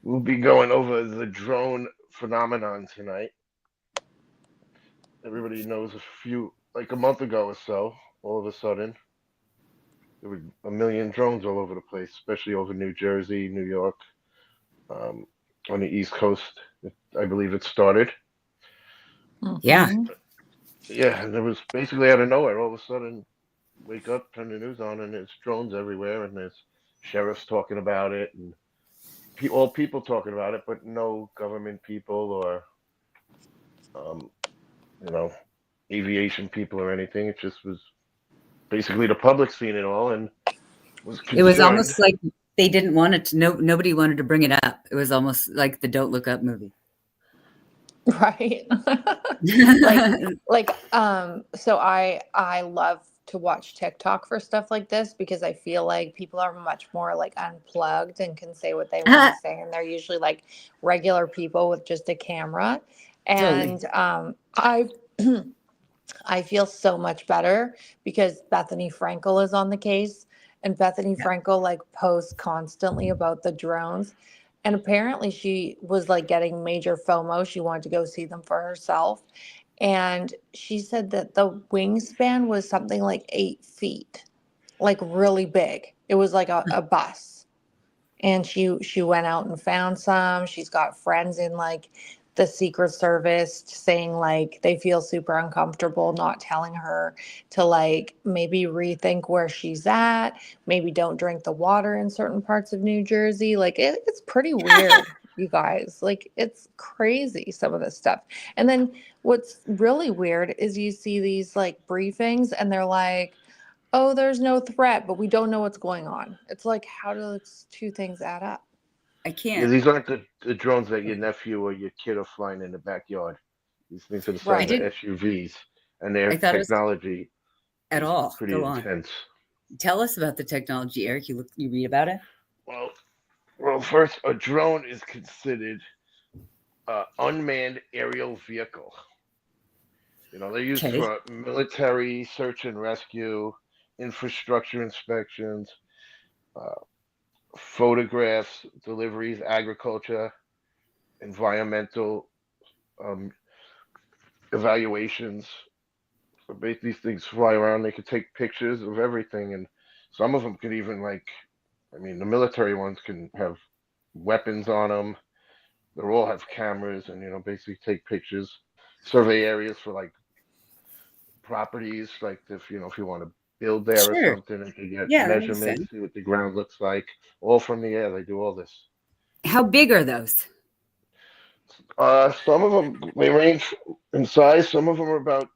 We'll be going over the drone phenomenon tonight. Everybody knows like a month ago or so, all of a sudden, there were a million drones all over the place, especially over New Jersey, New York, um, on the East Coast. I believe it started. Yeah. Mm-hmm. Yeah, and it was basically out of nowhere. All of a sudden, wake up, turn the news on, and there's drones everywhere, and there's sheriffs talking about it, and all people talking about it, but no government people or um, you know, aviation people or anything. It just was basically the public seeing it all and was It was concerned. almost like they didn't want it to know. Nobody wanted to bring it up. It was almost like the Don't Look Up movie. Right. like so I love to watch TikTok for stuff like this because I feel like people are much more like unplugged and can say what they want to say, and they're usually like regular people with just a camera. Totally. And I I feel so much better because Bethany Frankel is on the case, and Bethany Yeah. Frankel like posts constantly about the drones. And apparently she was like getting major FOMO. She wanted to go see them for herself. And she said that the wingspan was something like 8 feet, like really big. It was like a bus, and she went out and found some. She's got friends in like the Secret Service saying like they feel super uncomfortable not telling her to like maybe rethink where she's at, maybe don't drink the water in certain parts of New Jersey. Like it's pretty weird, you guys. Like it's crazy some of this stuff. And then what's really weird is you see these like briefings and they're like, oh, there's no threat, but we don't know what's going on. It's like, how do those two things add up? I Yeah, can't. these aren't the drones that your nephew or your kid are flying in the backyard. These things are the I size Right. of didn't. SUVs, and I their thought it was technology at is all. pretty Go on. intense. Tell us about the technology, Eric. You read about it? Well, well, first, a drone is considered an unmanned aerial vehicle. They're used Okay. for military search and rescue, infrastructure inspections, uh, photographs, deliveries, agriculture, environmental um, evaluations. So basically, these things fly around. They could take pictures of everything, and some of them could even I mean, the military ones can have weapons on them. They all have cameras, and basically take pictures, survey areas for like properties, like if you want to build there or Sure. something, and to get Yeah, that makes measurements, sense. see what the ground looks like, all from the air. They do all this. How big are those? Some of them they range in size. Some of them are about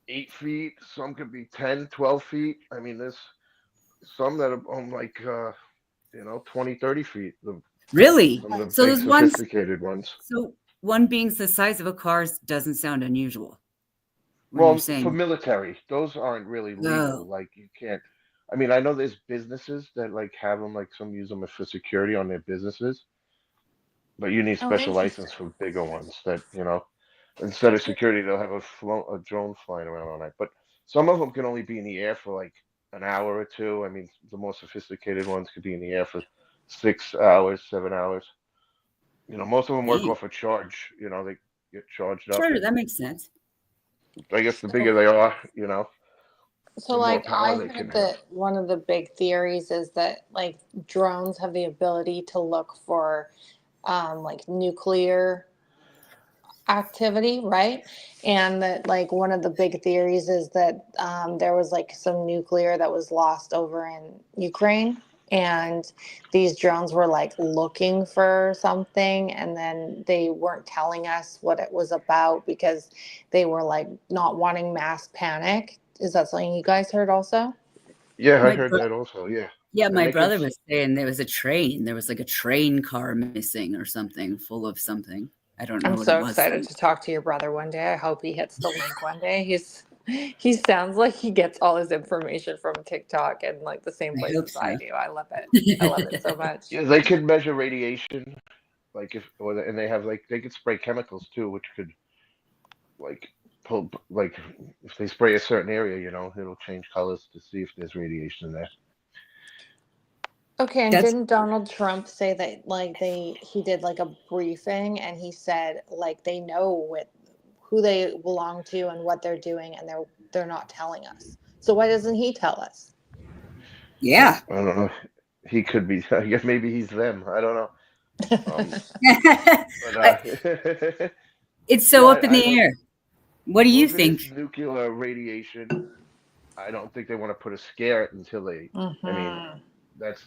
8 feet. Some could be 10, 12 feet. I mean, there's some that are like 20, 30 feet. Really? Some of the So big those ones. sophisticated ones. So one being the size of a car doesn't sound unusual when you're Well, for saying, military, those aren't really "Oh, legal. Like you can't. I mean, I know there's businesses that like have them. Like some use them for security on their businesses, but you need Oh, special interesting. license for bigger ones. That instead of security, they'll have a drone flying around all night. But some of them can only be in the air for like an hour or two. I mean, the more sophisticated ones could be in the air for 6 hours, 7 hours. Most of them work neat. off a charge. They get charged up, Sure, and that makes sense." I guess the bigger So, they are, so the more like power I they can heard have. that one of the big theories is that like drones have the ability to look for like nuclear activity, right? And that like one of the big theories is that there was like some nuclear that was lost over in Ukraine, and these drones were like looking for something, and then they weren't telling us what it was about because they were like not wanting mass panic. Is that something you guys heard also? Yeah, I My heard bro- that also. Yeah, yeah, and my they can. brother was saying there was a train. There was like a train car missing or something, full of something. I don't know I'm what it so was excited though. to talk to your brother one day. I hope he hits the link one day. He sounds like he gets all his information from TikTok and like the same I hope places I so. do. I love it. I love it so much. Yeah, they could measure radiation, like and they have like they could spray chemicals too, which could like pull like if they spray a certain area, it'll change colors to see if there's radiation there. Okay, and That's didn't Donald Trump say that like he did like a briefing and he said like they know who they belong to and what they're doing and they're not telling us. So why doesn't he tell us? yeah. I don't know. He could be. I guess maybe he's them. I don't know. But It's so yeah, up in I the don't. air. What do Well, you if it is think? nuclear radiation, I don't think they want to put a scare until they. I mean, Hmm. that's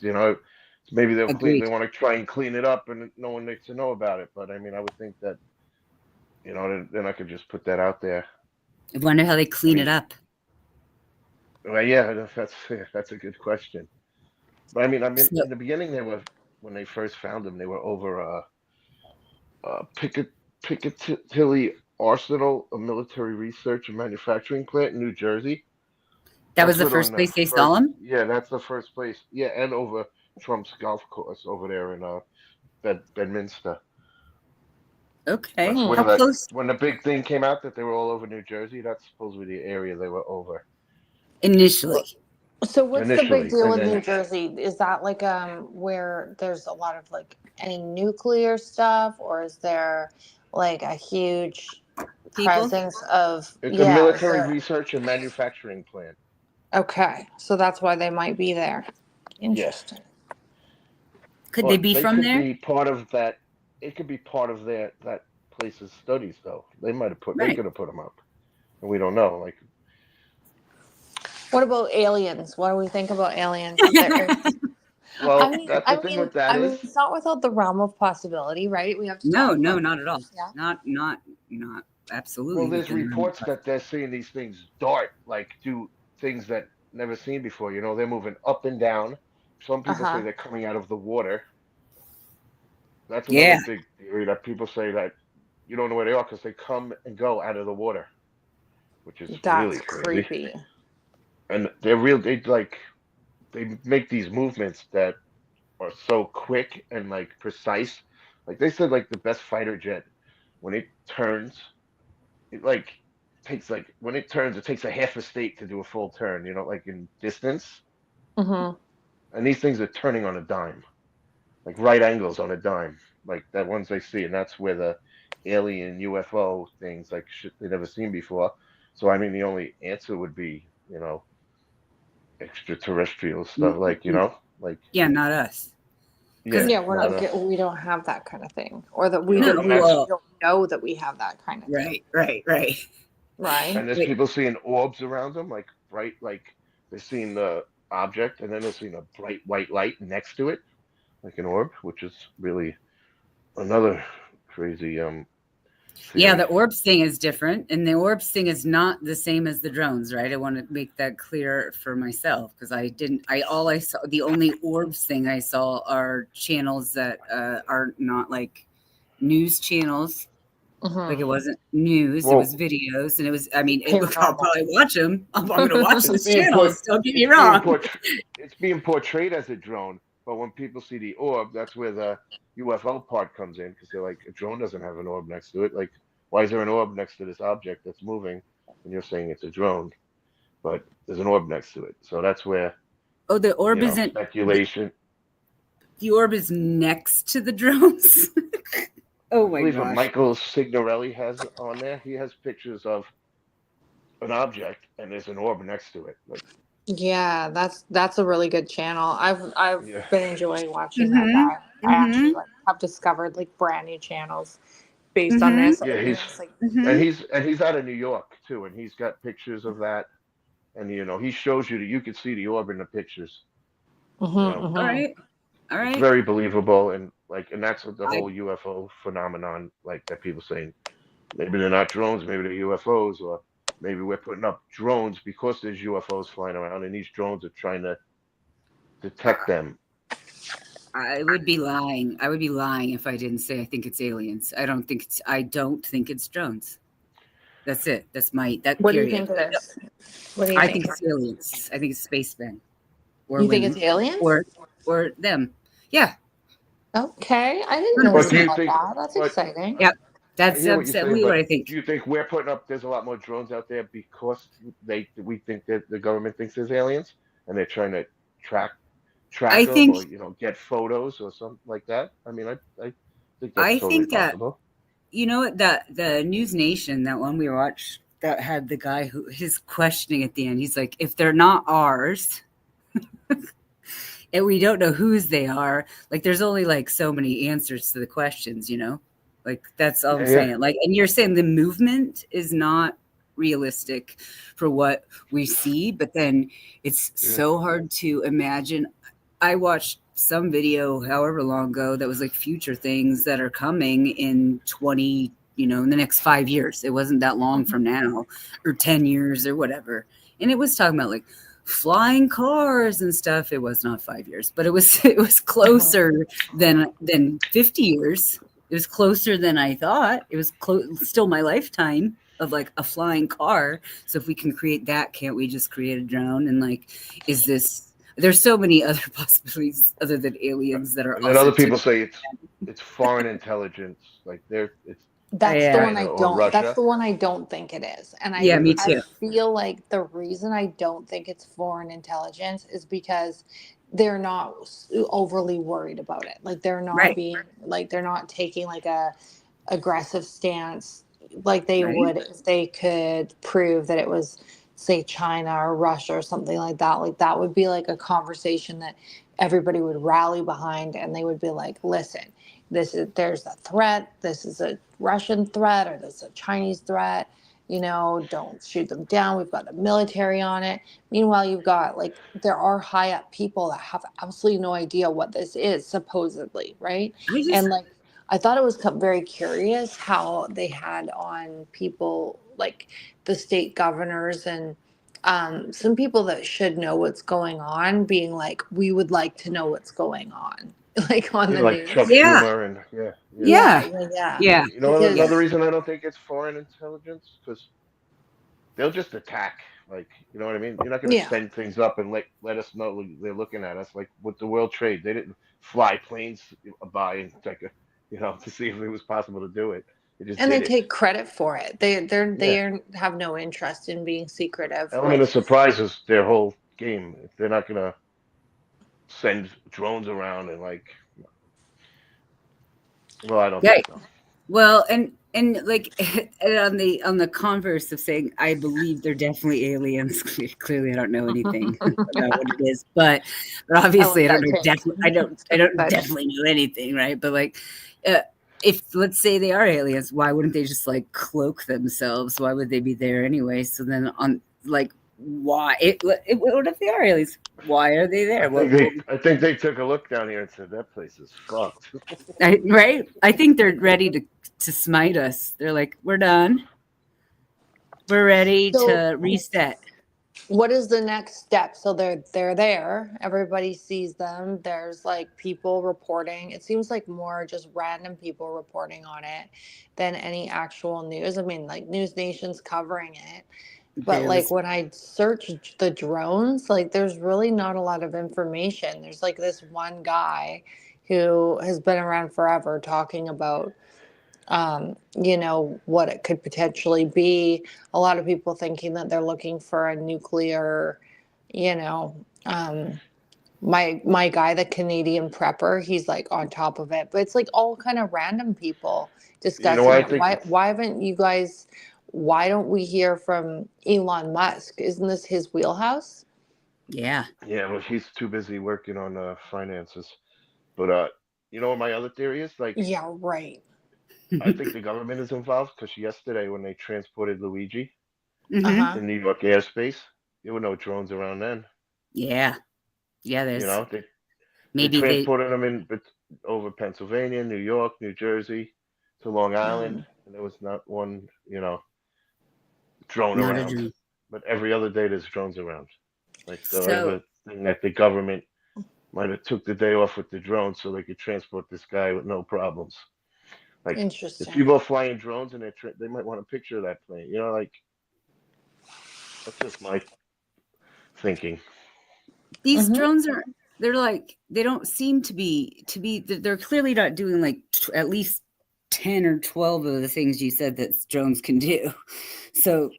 maybe they'll clean. They Agreed. want to try and clean it up, and no one needs to know about it. But I mean, I would think that then I could just put that out there. I wonder how they I clean it mean, up. well, yeah, that's a good question. But I mean, So in the beginning they were when they first found them, they were over Piccadilly Arsenal, a military research and manufacturing plant in New Jersey. that was That's the where on first the place they saw first, him. yeah, that's the first place. Yeah, and over Trump's golf course over there in Bedminster. Okay. That's Hmm. where How that close when the big thing came out that they were all over New Jersey. That's supposedly the area they were over initially? So what's the big initially, deal and with New then Jersey? Is that like where there's a lot of like any nuclear stuff, or is there like a huge People? presence of it's a yeah, is military there research and manufacturing plant. okay. So that's why they might be there. Yeah, Interesting. Could they but be they from could there? be part of that. It could be part of that place's studies, though. They Right. could have put them up, and we don't know. Like, What about aliens? What do we think about aliens? Is there I well, mean, that's the I thing mean, with that I is, mean, it's not without the realm of possibility, right? We have to No, talk no, about not at all. things. Yeah. Not well, absolutely there's within the realm of reports that possibility. they're seeing these things dart, like do things that never seen before. They're moving up and down. Some Uh people say huh. they're coming out of the water. That's another Yeah. big theory that people say that you don't know where they are because they come and go out of the water, which is That's really crazy. creepy. And they make these movements that are so quick and like precise. Like they said, like the best fighter jet, when it turns, it like takes like when it turns, it takes a half a state to do a full turn. Like in distance. Mm-hmm. And these things are turning on a dime, like right angles on a dime, like that ones they see, and that's where the alien UFO things like shit they never seen before. So I mean, the only answer would be extraterrestrial stuff, like like Yeah, not us. yeah, Because Yeah, we're not not us. get. We don't have that kind of thing, or that we don't. And We that's well, don't know that we have that kind of thing, right. right? and there's Wait, people seeing orbs around them, like bright, like they're seeing the object, and then they're seeing a bright white light next to it, like an orb, which is really another crazy yeah, the theory. orbs thing is different, and the orbs thing is not the same as the drones, right? I want to make that clear for myself because I didn't. I saw the only orbs thing I saw are channels that are not like news channels. Like Mm-hmm. it wasn't news, it was Well, videos, and it was. I mean, I'll Paranormal. probably watch them. I'm going to watch it's those being put channels. Don't get me it's being wrong. put it's being portrayed as a drone, but when people see the orb, that's where the UFO part comes in because they're like, a drone doesn't have an orb next to it. Like, why is there an orb next to this object that's moving? And you're saying it's a drone, but there's an orb next to it. So that's where, Oh, the orb isn't. speculation. The orb is next to the drones. Oh I my believe what gosh. Michael Signorelli has on there, he has pictures of an object and there's an orb next to it. Like, Yeah, that's a really good channel. I've yeah, been enjoying watching that Mm-hmm. guy. I actually Mm-hmm. like have discovered like brand new channels based on Mm-hmm. this. yeah, And it's like, Mm-hmm. and he's out of New York too, and he's got pictures of that. And he shows you that you could see the orb in the pictures. You mm-hmm, know, All mm-hmm. right. All it's right. very believable, and that's what the I whole UFO phenomenon, like that people saying maybe they're not drones, maybe they're UFOs, or maybe we're putting up drones because there's UFOs flying around, and these drones are trying to detect them. I would be lying. I would be lying if I didn't say I think it's aliens. I don't think it's drones. That's it. That's my that What do you period. think it is? What do you I think? think it's aliens. I think it's spacemen or You think it's women aliens? or them. Yeah. Okay, I didn't know But you do you thought think? that. That's But exciting. Yep. I That's hear what you're saying. absolutely what But I think. do you think we're putting up? There's a lot more drones out there because we think that the government thinks there's aliens, and they're trying to track track them think or get photos or something like that. I mean, I think that's I totally think that possible. you know what, that the News Nation, that one we watched, that had the guy who his questioning at the end. He's like, if they're not ours, and we don't know whose they are, like there's only like so many answers to the questions, like that's all I'm Yeah, yeah. saying. Like, and you're saying the movement is not realistic for what we see, but then it's Yeah. so hard to imagine. I watched some video however long ago that was like future things that are coming in 20, in the next 5 years. It wasn't that long from now, or 10 years or whatever. And it was talking about like flying cars and stuff. It was not 5 years, but it was closer than 50 years. It was closer than I thought. It was still my lifetime of like a flying car. So if we can create that, can't we just create a drone? And like, there's so many other possibilities other than aliens that are And then also other people say it's foreign intelligence, like it's That's the yeah, one China I or don't that's Russia. the one I don't think it is. And yeah, me I too. feel like the reason I don't think it's foreign intelligence is because they're not overly worried about it. Like they're not Right, being like they're not taking like a aggressive stance like they right. would if they could prove that it was, say, China or Russia or something like that. Like that would be like a conversation that everybody would rally behind, and they would be like, listen, there's a threat, this is a Russian threat, or this is a Chinese threat, don't shoot them down, we've got the military on it. Meanwhile, you've got like there are high up people that have absolutely no idea what this is, supposedly, right? I just And like I thought it was very curious how they had on people like the state governors and some people that should know what's going on being like, we would like to know what's going on, like on the Like Chuck news. yeah, Schumer and yeah. Yeah, yeah, yeah, yeah. yeah, yeah. Another Because, reason I don't think it's foreign intelligence, because they'll just attack. Like, you know what I mean? You're not going to yeah. send things up and let us know they're looking at us. Like with the World Trade, they didn't fly planes by and take to see if it was possible to do it. They just And they did it. take credit for it. Yeah. Have no interest in being secretive. Element Like, of surprise is their whole game. They're not going to send drones around and well, I don't Yeah. think so. Well, and like and on the converse of saying I believe they're definitely aliens. Clearly, I don't know anything about what it is, but I obviously, like I don't that know. take. I don't But definitely know anything, right? But like, if let's say they are aliens, why wouldn't they just like cloak themselves? Why would they be there anyway? So then on like. Why? What if they are aliens? Why are they there? I think they took a look down here and said that place is fucked. Right? I think they're ready to smite us. They're like, we're done. We're ready so to reset. what is the next step? So they're there. Everybody sees them. There's like people reporting. It seems like more just random people reporting on it than any actual news. I mean, like News Nation's covering it. But There like was, when I searched the drones, like there's really not a lot of information. There's like this one guy who has been around forever talking about what it could potentially be. A lot of people thinking that they're looking for a nuclear, you know, my guy, the Canadian prepper, he's like on top of it. But it's like all kind of random people You know why discussing I it. think Why haven't you guys? Why don't we hear from Elon Musk? Isn't this his wheelhouse? yeah. yeah, well he's too busy working on finances. But my other theory is like Yeah, right. I think the government is involved because yesterday when they transported Luigi Hmm. Uh-huh. in New York airspace, there were no drones around then. Yeah. Yeah. You There's know, they maybe they, transported him over Pennsylvania, New York, New Jersey to Long Island, Mhm. and there was not one, drone not a around. dream. But every other day there's drones around. Like so, I have So, a thing that the government might have took the day off with the drone so they could transport this guy with no problems. Like if Interesting. people are flying drones and they might want a picture of that plane. Like that's just my thinking. these Hmm. drones they're like, they don't seem to be, they're clearly not doing like at least 10 or 12 of the things you said that drones can do. So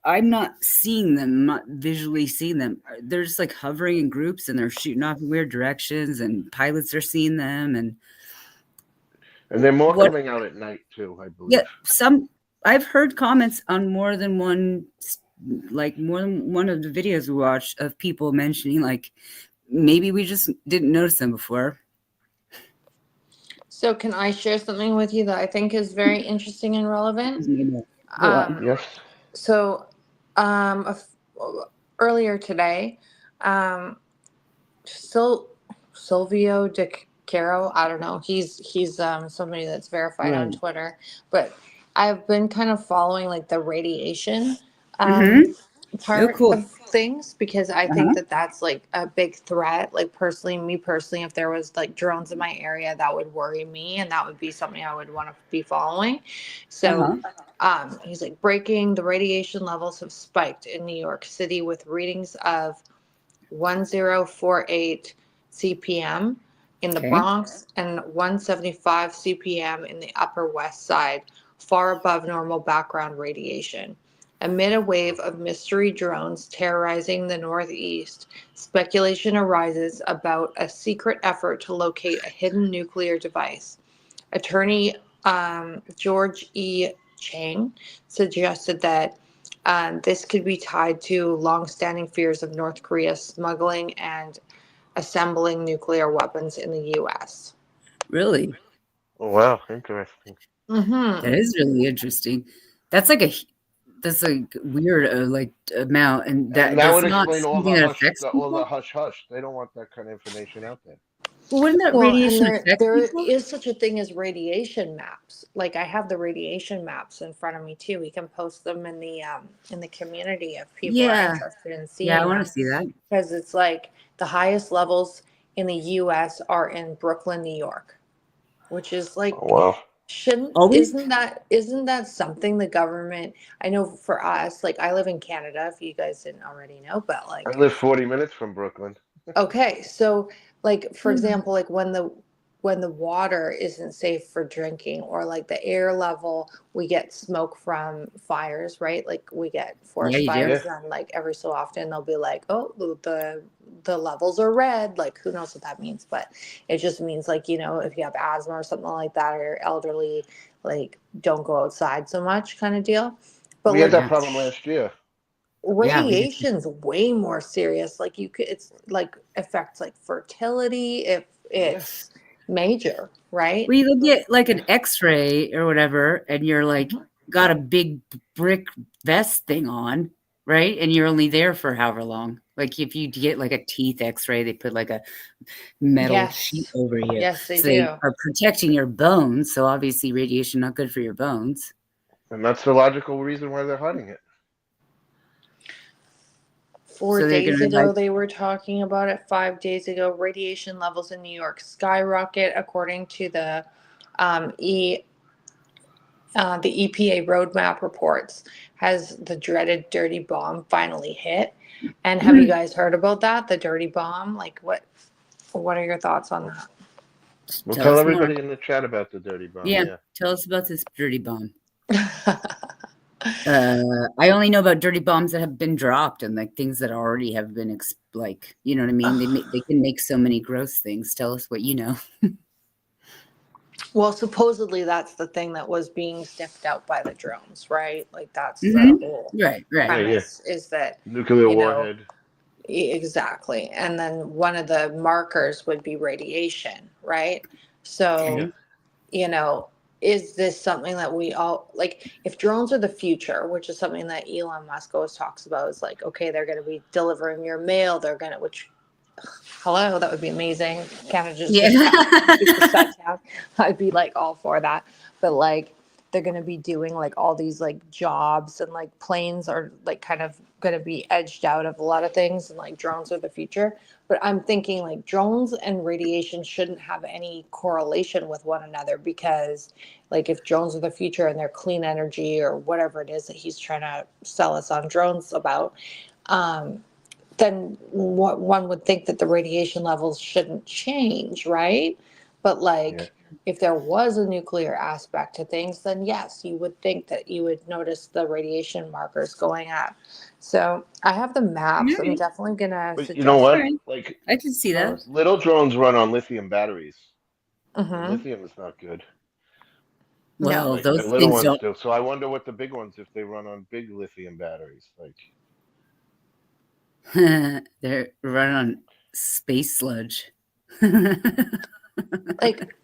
I'm not seeing them, I'm not visually seeing them. They're just like hovering in groups and they're shooting off in weird directions, and pilots are seeing them. And And they're more what, coming out at night too, I yeah, believe. I've heard comments on more than one, like more than one of the videos we watched of people mentioning, like, maybe we just didn't notice them before. So can I share something with you that I think is very interesting and relevant? Go on. Yes. So earlier today, um, Silvio De Caro, I don't know. He's somebody that's verified on Right. Twitter, but I've been kind of following like the radiation Mhm. part cool. of things because I think that that's like a big threat. Like me personally, if there was like drones in my area, that would worry me, and that would be something I would want to be following. So. He's like breaking the radiation levels have spiked in New York City with readings of 1048 CPM in the Okay. Bronx and 175 CPM in the Upper West Side, far above normal background radiation. Amid a wave of mystery drones terrorizing the Northeast, speculation arises about a secret effort to locate a hidden nuclear device. Attorney George E. Chang suggested that this could be tied to longstanding fears of North Korea smuggling and assembling nuclear weapons in the U.S. Really? Oh, wow, interesting. That is really interesting. That's like that's like weird, like amount, and And that that that's would not explain something that affects all the people. hush hush. They don't want that kind of information out there. But wouldn't that Well, and radiation there affect there people? is such a thing as radiation maps. Like I have the radiation maps in front of me too. We can post them in the community if people are Yeah, interested in yeah, I seeing want to them. see that. Because it's like the highest levels in the US are in Brooklyn, New York, which is Oh, like wow. Always, isn't that something the government, I know for us, like I live in Canada, if you guys didn't already know, but I like live 40 minutes from Brooklyn. okay, so like for Hmm. example, like when the water isn't safe for drinking or like the air level, we get smoke from fires, right? Like we get Yeah, forest you do. fires Yeah. and like every so often they'll be like, "Oh, the levels are red." Like who knows what that means, but it just means like, if you have asthma or something like that or you're elderly, like don't go outside so much kind of deal. But We had like that Yeah, problem last year. yeah, we did. radiation's way more serious. Like it's like affects like fertility if Yeah. it's major, right? Well, you look at like Yeah. an X-ray or whatever, and you're like Mhm. got a big brick vest thing on, right? And you're only there for however long. Like if you get like a teeth X-ray, they put like a metal sheet Yes. over you, Yes, they so they do. are protecting your bones. So obviously, radiation not good for your bones. And that's the logical reason why they're hiding it. 4 So they're days gonna like, ago, they were talking about it. 5 days ago, radiation levels in New York skyrocket, according to um, E the EPA roadmap reports. Has the dreaded dirty bomb finally hit? And have you guys heard about that? The dirty bomb? Like what are your thoughts on We'll tell tell us more. everybody in the chat about the dirty bomb. Yeah, Yeah. tell us about this dirty bomb. that? I only know about dirty bombs that have been dropped and like things that already have been like, you know what I mean? They can make so many gross things. Tell us what you know. Well, supposedly that's the thing that was being sniffed out by the drones, right? Like that's the Hmm. whole Right, right. Yeah, yeah. premise is that, Nuclear you know, warhead. exactly. And then one of the markers would be radiation, right? So, Yeah. Okay. you know, is this something that we all like? If drones are the future, which is something that Elon Musk always talks about, is like, okay, they're going to be delivering your mail. They're going to, which, hello, that would be amazing. Canada just Yeah. get super shut down. I'd be like all for that. But like, they're going to be doing like all these like jobs and like planes are like kind of going to be edged out of a lot of things and like drones are the future. But I'm thinking like drones and radiation shouldn't have any correlation with one another because like if drones are the future and they're clean energy or whatever it is that he's trying to sell us on drones about, um, then what one would think that the radiation levels shouldn't change, right? But Yeah. if there was a nuclear aspect to things, then yes, you would think that you would notice the radiation markers going up. So I have the maps. I'm Alright, definitely gonna But you know suggest. what? alright. Like I can see that. little drones run on lithium batteries, and Mm-hmm. lithium is not good. No. Well, Like the those little things ones don't. do. So I wonder what the big ones if they run on big lithium batteries. Like They're run on space sludge. Like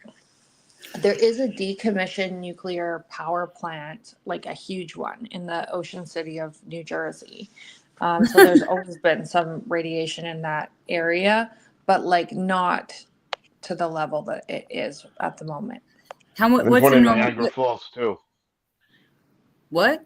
there is a decommissioned nuclear power plant, like a huge one in the ocean city of New Jersey. So there's always been some radiation in that area, but like not to the level that it is at the moment. How much? there's What's one a in normal? Niagara Falls too. What?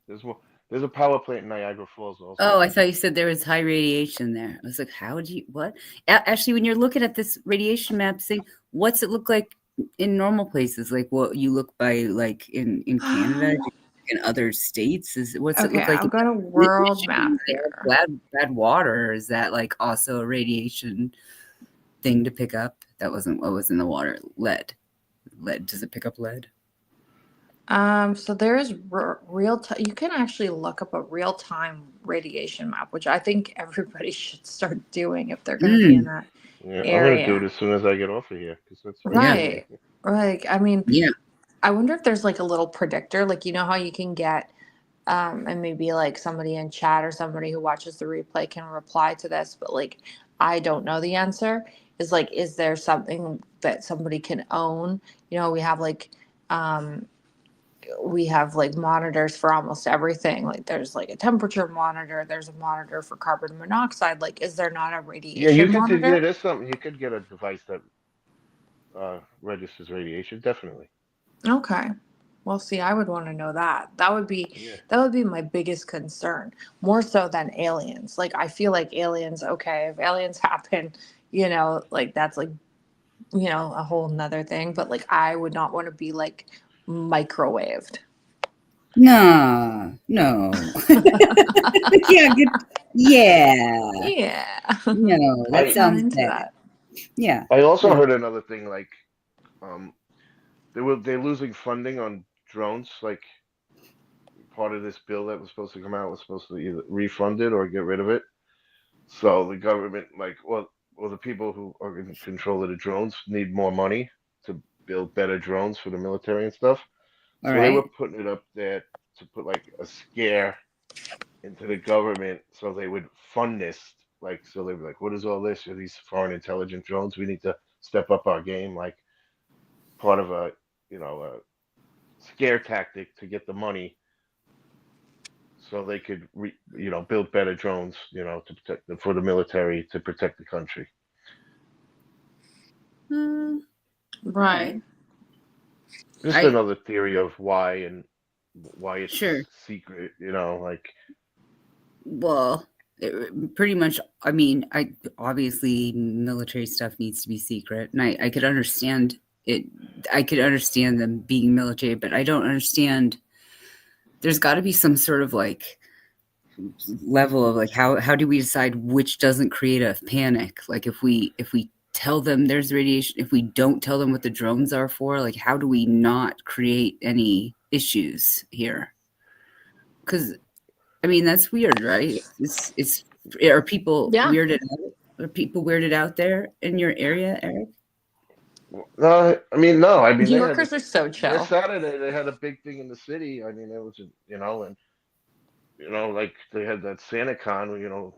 There's one. There's a power plant in Niagara Falls also. Oh, I thought you said there was high radiation there. I was like, how do you? What? Actually, when you're looking at this radiation map, thing, what's it look like in normal places? Like what you look by, like in Canada, in other states? What's it Okay, look like? I've got a world map Michigan? They have here. bad water. Or is that like also a radiation thing to pick up? That wasn't what was in the water. Lead. Lead. Does it pick up lead? So there's real time. You can actually look up a real time radiation map, which I think everybody should start doing if they're going to be in that Yeah, I'm gonna do it area. as soon as I get off of here because that's right Yeah. near me. Right. I mean, Yeah. I wonder if there's like a little predictor, like you know how you can get, and maybe like somebody in chat or somebody who watches the replay can reply to this, but like I don't know the answer. Is like, is there something that somebody can own? You know, we have like monitors for almost everything. Like there's like a temperature monitor, there's a monitor for carbon monoxide. Like, is there not a Yeah, you radiation could. Yeah, monitor? there's something. You could get a device that registers radiation. Definitely. Okay. Well, see, I would want to know that. Yeah. That would be my biggest concern, more so than aliens. Like I feel like aliens, okay, if aliens happen, like that's like, a whole nother thing. But like I would not want to be like microwaved. No. Yeah, good. Yeah. Yeah. No, that I Not sounds into bad. that. Yeah. I also Yeah. heard another thing like um they're losing funding on drones. Like part of this bill that was supposed to come out was supposed to either refund it or get rid of it. So the government, like, well, the people who are in control of the drones need more money to build better drones for the military and stuff. All So they were right. putting it up there to put like a scare into the government so they would fund this. Like, so they were like, what is all this? Are these foreign intelligence drones? We need to step up our game, like part of a scare tactic to get the money so they could, build better drones, to protect for the military to protect the country. All Right. right. Just I another theory of why and why it's Sure. secret, like Well, pretty much. I mean, I obviously military stuff needs to be secret, and I could understand it. I could understand them being military, but I don't understand. There's got to be some sort of like level of like how do we decide which doesn't create a panic? Like if we tell them there's radiation, if we don't tell them what the drones are for, like how do we not create any issues here? Because I mean that's weird, right? It's are people Yeah. weirded out? Are people weirded out there in your area, Eric? no, I mean no, I mean New they had Yorkers are so this chill. Saturday they had a big thing in the city. I mean it was and like they had that SantaCon, where, a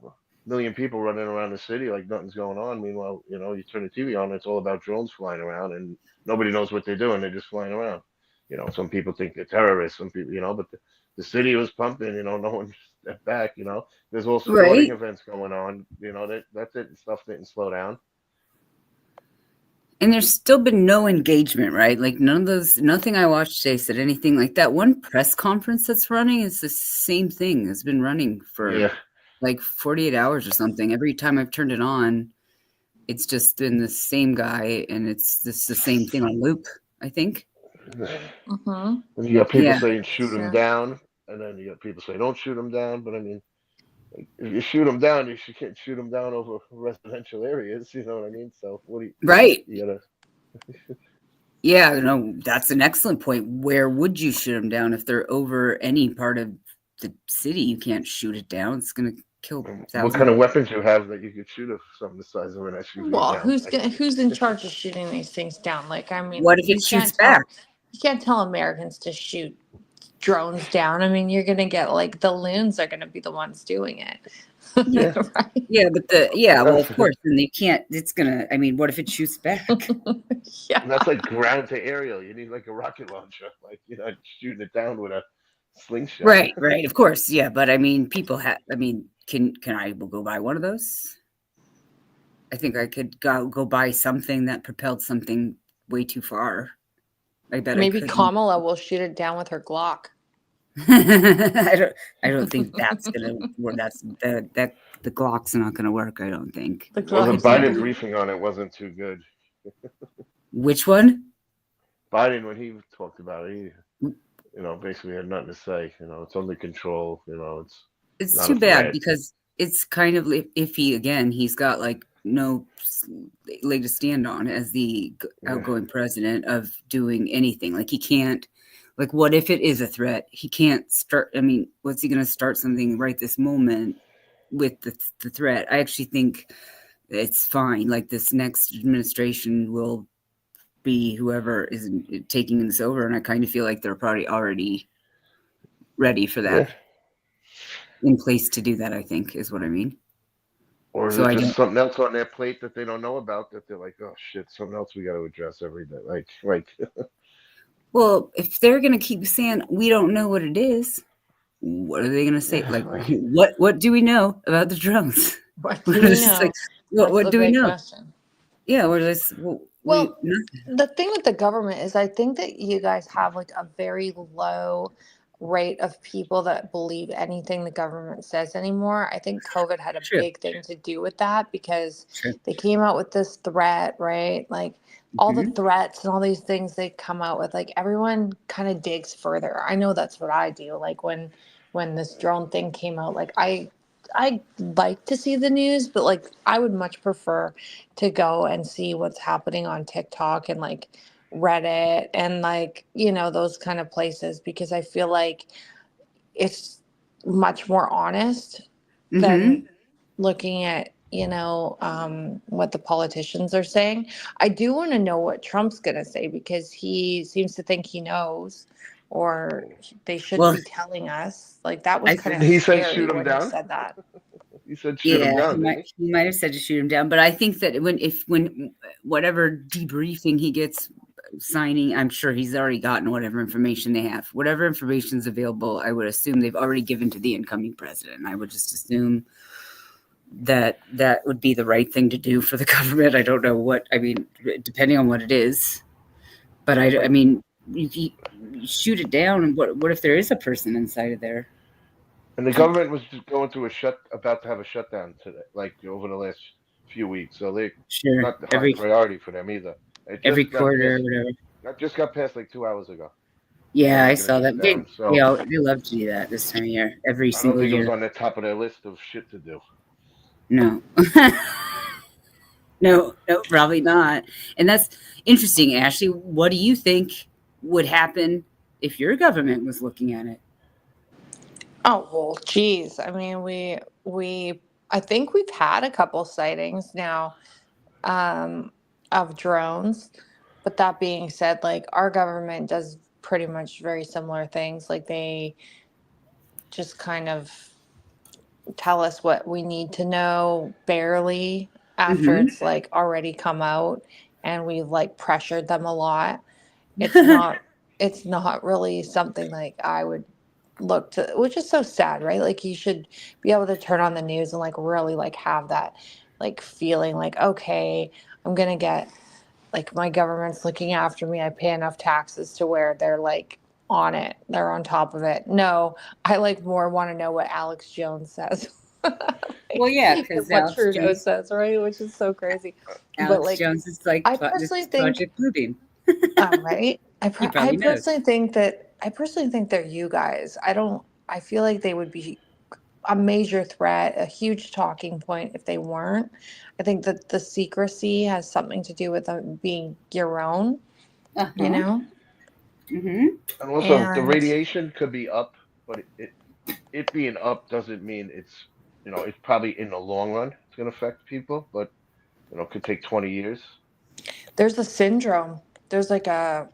million people running around the city like nothing's going on. Meanwhile, you turn the TV on, it's all about drones flying around, and nobody knows what they're doing. They're just flying around. Some people think they're terrorists. Some people, but the city was pumping. No one stepped back. There's all sporting Right. events going on. That's it. Stuff didn't slow down. And there's still been no engagement, right? Like nothing I watched today said anything like that. One press conference that's running is the same thing. It's been running for Yeah. like 48 hours or something. Every time I've turned it on, it's just been the same guy and it's just the same thing on loop, I think. Mm-hmm. And you got people Yeah. saying shoot them Sure. down, and then you got people saying don't shoot them down. But I mean, if you shoot them down, can't shoot them down over residential areas. You know what I mean? So what do Right. you gotta? Yeah, no, that's an excellent point. Where would you shoot them down if they're over any part of the city? You can't shoot it down. It's going to kill What thousands. kind of weapons you have that you could shoot something the size of an SUV Well, down? who's in charge of shooting these things down? Like, I mean, What if it shoots back? you can't tell Americans to shoot drones down. I mean, you're gonna get like the loons are gonna be the ones doing it. Yeah. Right? Yeah, but well, of course, and they can't. It's gonna. I mean, what if it shoots back? Yeah. And that's like ground to aerial. You need like a rocket launcher, like shooting it down with a slingshot. Right. Of course, yeah. But I mean, people have. I mean, can I go buy one of those? I think I could go buy something that propelled something way too far. I bet Maybe I could. Kamala will shoot it down with her Glock. I don't think that's gonna work. That's that the Glock's not gonna work. I don't think. The Well, the Glock's Biden not- briefing on it wasn't too good. Which one? Biden, when he talked about it, he, basically had nothing to say. It's under control. It's Not too a bad threat. because it's kind of iffy. Again, he's got like no leg to stand on as the outgoing president of doing anything. Like he can't. Like, what if it is a threat? He can't start. I mean, what's he going to start something right this moment with the threat? I actually think it's fine. Like this next administration will be whoever is taking this over, and I kind of feel like they're probably already ready for that. Yeah. In place to do that, I think is what I mean. Or is So it I just don't- something else on their plate that they don't know about that they're like, oh shit, something else we got to address every day. Like Well, if they're going to keep saying we don't know what it is, what are they going to say? Like, what do we know about the drones? What do We're we just know? like, That's what the do we big know? question. Yeah, we're just Well, nothing. the thing with the government is I think that you guys have like a very low rate of people that believe anything the government says anymore. I think COVID had a True. big thing to do with that because True. they came out with this threat, right? Like all the Mhm. threats and all these things they come out with, like everyone kind of digs further. I know that's what I do. Like when this drone thing came out, like I like to see the news, but like I would much prefer to go and see what's happening on TikTok and like Reddit and like, those kind of places because I feel like it's much more honest than looking at, what the politicians are saying. I do want to know what Trump's going to say because he seems to think he knows or they should Well, be telling us. Like that was I kind of Didn't he say scary shoot 'em when down? he said that. he said, shoot him Yeah, down. Didn't he might have said to shoot him down, but I think that when whatever debriefing he gets signing, I'm sure he's already gotten whatever information they have. Whatever information is available, I would assume they've already given to the incoming president. I would just assume that would be the right thing to do for the government. I don't know what, I mean, depending on what it is, but I mean, you shoot it down, and what if there is a person inside of there? And the government was just going through about to have a shutdown today, like over the last few weeks. So they Sure, not the high priority for them either. It every just got quarter or passed- whatever. That just got passed like 2 hours ago. Yeah, I they're saw gonna that. shut down, so- They love to do that this time of year, every I don't single think it year. was on the top of their list of shit to do. No. No, probably not. And that's interesting, Ashley. What do you think would happen if your government was looking at it? Oh, well, geez. I mean, I think we've had a couple sightings now of drones. But that being said, like our government does pretty much very similar things. Like they just kind of tell us what we need to know barely after Mhm. it's like already come out and we've like pressured them a lot. It's not really something like I would look to, which is so sad, right? Like you should be able to turn on the news and like really like have that like feeling like, okay, I'm gonna get like my government's looking after me. I pay enough taxes to where they're like on it. They're on top of it. No, I like more want to know what Alex Jones says. Well, yeah, because what Alex Trudeau Jones, says, right? Which is so crazy. Alex like, Jones is like I this personally is think- Project Bluebeam. Right? I probably knows. personally think they're you guys. I feel like they would be a major threat, a huge talking point if they weren't. I think that the secrecy has something to do with them being your own, you know? Mm-hmm. And also, the And radiation could be up, but it being up doesn't mean it's, it's probably in the long run it's going to affect people, but it could take 20 years. there's a syndrome. There's like a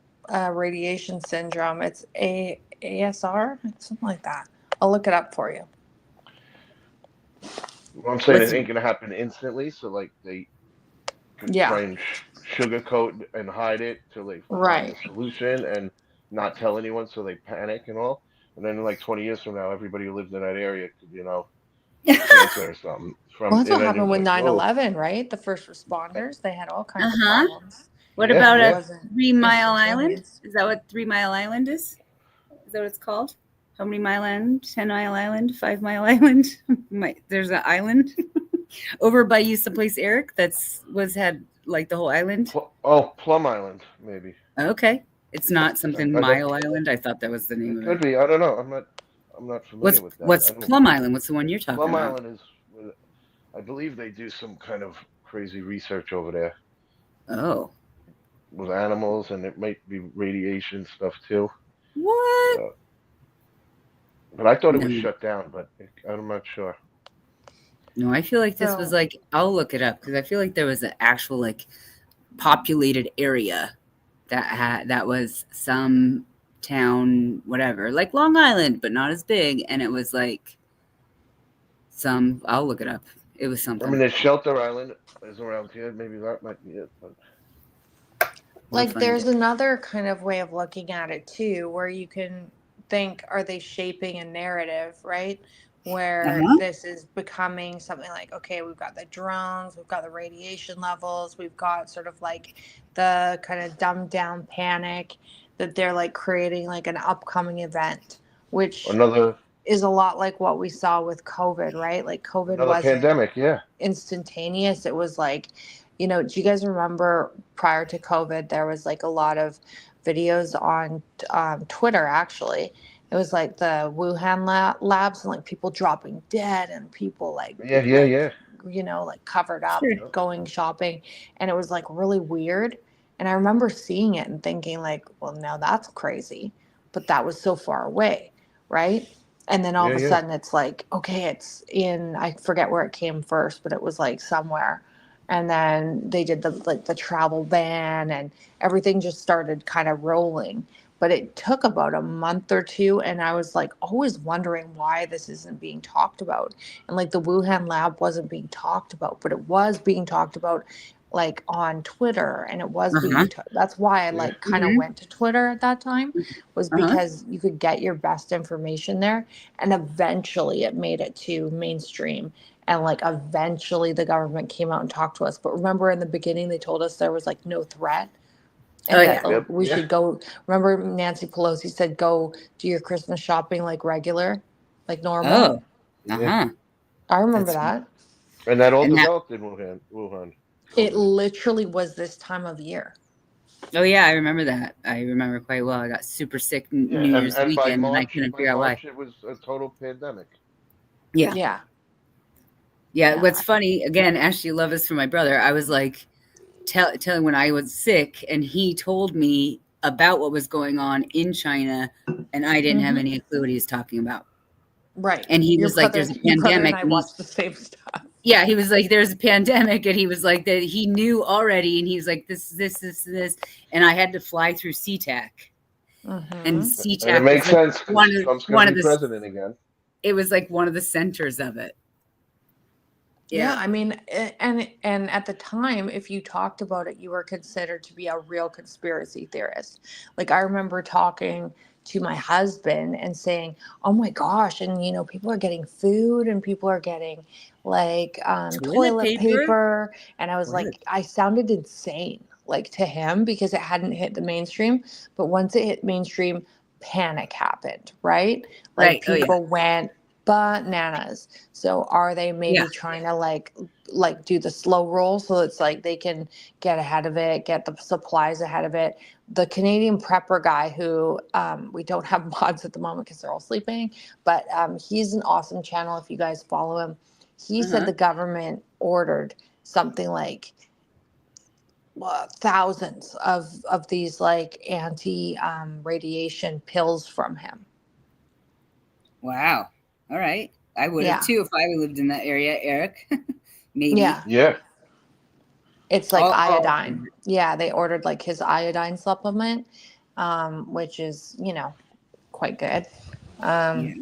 radiation syndrome. It's ASR, something like that. I'll look it up for you. What I'm saying, What's it ain't going to happen instantly, so like they could Yeah, try and sugarcoat and hide it till they find a right. solution and not tell anyone, so they panic and all. And then, like 20 years from now, everybody who lives in that area could, cancer or something Well, from, that's what and happened it's with like, whoa, 9/11, right? The first responders, they had all kinds of Uh-huh. problems. What yeah, about And it yeah. a wasn't 3 Mile Island? instantaneous. Is that what 3 Mile Island is? Is that what it's called? How many Mile Island? 10 Mile Island? 5 Mile Island? There's an island over by you someplace, Eric. Had like the whole island. Plum Island, maybe. Okay, it's not something I don't, Mile Island. I thought that was the name it of could it. be. I don't know. I'm not familiar with that. What's Plum Island? What's the one you're talking Plum about? Island is, I believe they do some kind of crazy research over there Oh, with animals, and it might be radiation stuff too. what? Uh, but I thought it was No, shut down, but I'm not sure. no. I feel like this was So, like I'll look it up because I feel like there was an actual like populated area that was some town, whatever, like Long Island, but not as big. And it was like I'll look it up. It was I mean, something. there's Shelter Island is around here. Maybe that might be it. But We'll like, find there's it. another kind of way of looking at it too, where you can think, are they shaping a narrative, right? Where Uh-huh. this is becoming something like, okay, we've got the drones, we've got the radiation levels, we've got sort of like the kind of dumbed down panic that they're like creating like an upcoming event, which another is a lot like what we saw with COVID, right? Like COVID another wasn't pandemic. Yeah. instantaneous. It was like, do you guys remember prior to COVID, there was like a lot of videos on Twitter, actually. It was like the Wuhan labs and like people dropping dead and people Yeah. Yeah. Yeah. like covered up Sure. Yep. going shopping. And it was like really weird. And I remember seeing it and thinking like, well, now that's crazy. But that was so far away, right? And then all Yeah. of a Yeah. sudden it's like, okay, it's in, I forget where it came first, but it was like somewhere. And then they did the travel ban and everything just started kind of rolling. But it took about a month or two, and I was like always wondering why this isn't being talked about. And like the Wuhan lab wasn't being talked about, but it was being talked about like on Twitter, and it was Uh-huh. that's why I Yeah. like kind of Mm-hmm. went to Twitter at that time, was Uh-huh. because you could get your best information there. And eventually it made it to mainstream, and like eventually the government came out and talked to us. But remember, in the beginning they told us there was like no threat, Oh and that yeah. Yep. we Yeah. should go. Remember, Nancy Pelosi said, go do your Christmas shopping like regular, like normal. Oh. Yeah. Uh-huh. I remember That's that. And that all and that. developed in Wuhan. Wuhan. It COVID. literally was this time of year. Oh yeah, I remember that. I remember quite well. I got super sick Yeah. New And Year's weekend, and I couldn't By figure out why. March, it was a total pandemic. Yeah. Yeah. Yeah. Yeah. What's funny again, Ashley, love is for my brother. I was like telling when I was sick, and he told me about what was going on in China, and I didn't have Mhm. any clue what he was talking about. Right. And he Your was like, brother, "There's a your brother and pandemic," I and watched the same stuff. yeah, he was like, "There's a pandemic," and he was like that he knew already, and he was like, this, and I had to fly through SeaTac, and Mm-hmm. And it SeaTac was makes like sense because Trump's going one to of be the. president again. It was like one of the centers of it. Yeah, Yeah. I mean, and at the time, if you talked about it, you were considered to be a real conspiracy theorist. Like I remember talking to my husband and saying, "Oh my gosh!" And people are getting food and people are getting like Toilet toilet paper. paper, and I was Toilet. like, I sounded insane, like to him because it hadn't hit the mainstream. But once it hit mainstream, panic happened, right? Like Right. Oh yeah. people went bananas. So are they maybe Yeah. trying to like do the slow roll so it's like they can get ahead of it, get the supplies ahead of it? The Canadian prepper guy who we don't have mods at the moment because they're all sleeping, but he's an awesome channel if you guys follow him. He said the government ordered something like thousands of these like anti radiation pills from him. Wow. All right. I would have Yeah. too if I lived in that area, Eric. Maybe. Yeah. Yeah. It's like All iodine. Yeah, they ordered like his iodine supplement, which is, quite good. yeah.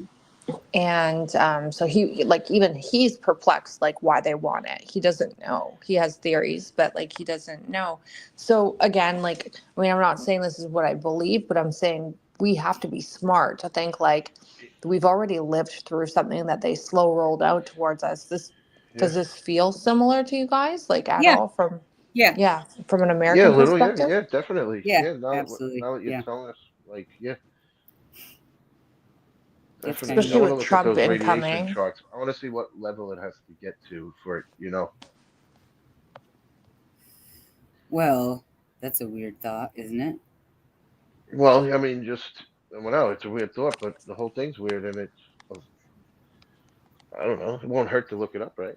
And so he like even he's perplexed like why they want it. He doesn't know. He has theories, but like he doesn't know. So again, like I mean, I'm not saying this is what I believe, but I'm saying we have to be smart to think like we've already lived through something that they slow rolled out towards us. Does this feel similar to you guys like at Yeah. all from Yeah. from an Yeah, a American little, yeah, perspective? yeah, definitely. Yeah. Yeah, Absolutely. now that you're Yeah. telling us, like, yeah, It's definitely. I Especially funny. want to with look at Trump those radiation incoming. charts. I want to see what level it has to get to for it, Well, that's a weird thought, isn't it? Well, I mean, well, no, it's a weird thought, but the whole thing's weird, and I don't know. It won't hurt to look it up, right?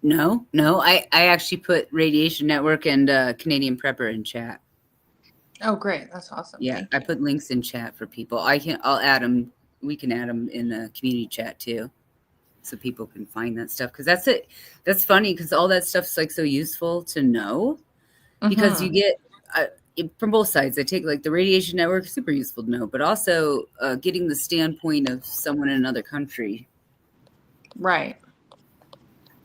No. I actually put Radiation Network and Canadian Prepper in chat. Oh, great. That's awesome. Yeah, Thank I you. put links in chat for people. I'll add them. We can add them in the community chat too, so people can find that stuff. Because that's it. That's funny because all that stuff's like so useful to know because you get from both sides. I take like the Radiation Network, super useful to know, but also getting the standpoint of someone in another country. Right.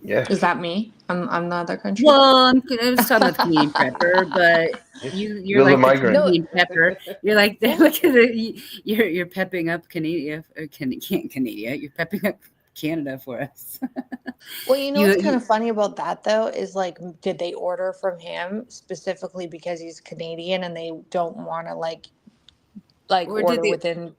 Yeah. Is that me? I'm the other country. Well, I was talking about the Canadian Prepper, but you're You're the like the migrant. Canadian Pepper. You're like look at it. You're pepping up Canada or Canada. You're pepping up Canada for us. Well, what's kind of funny about that though is like, did they order from him specifically because he's Canadian and they don't want to like or did order they? within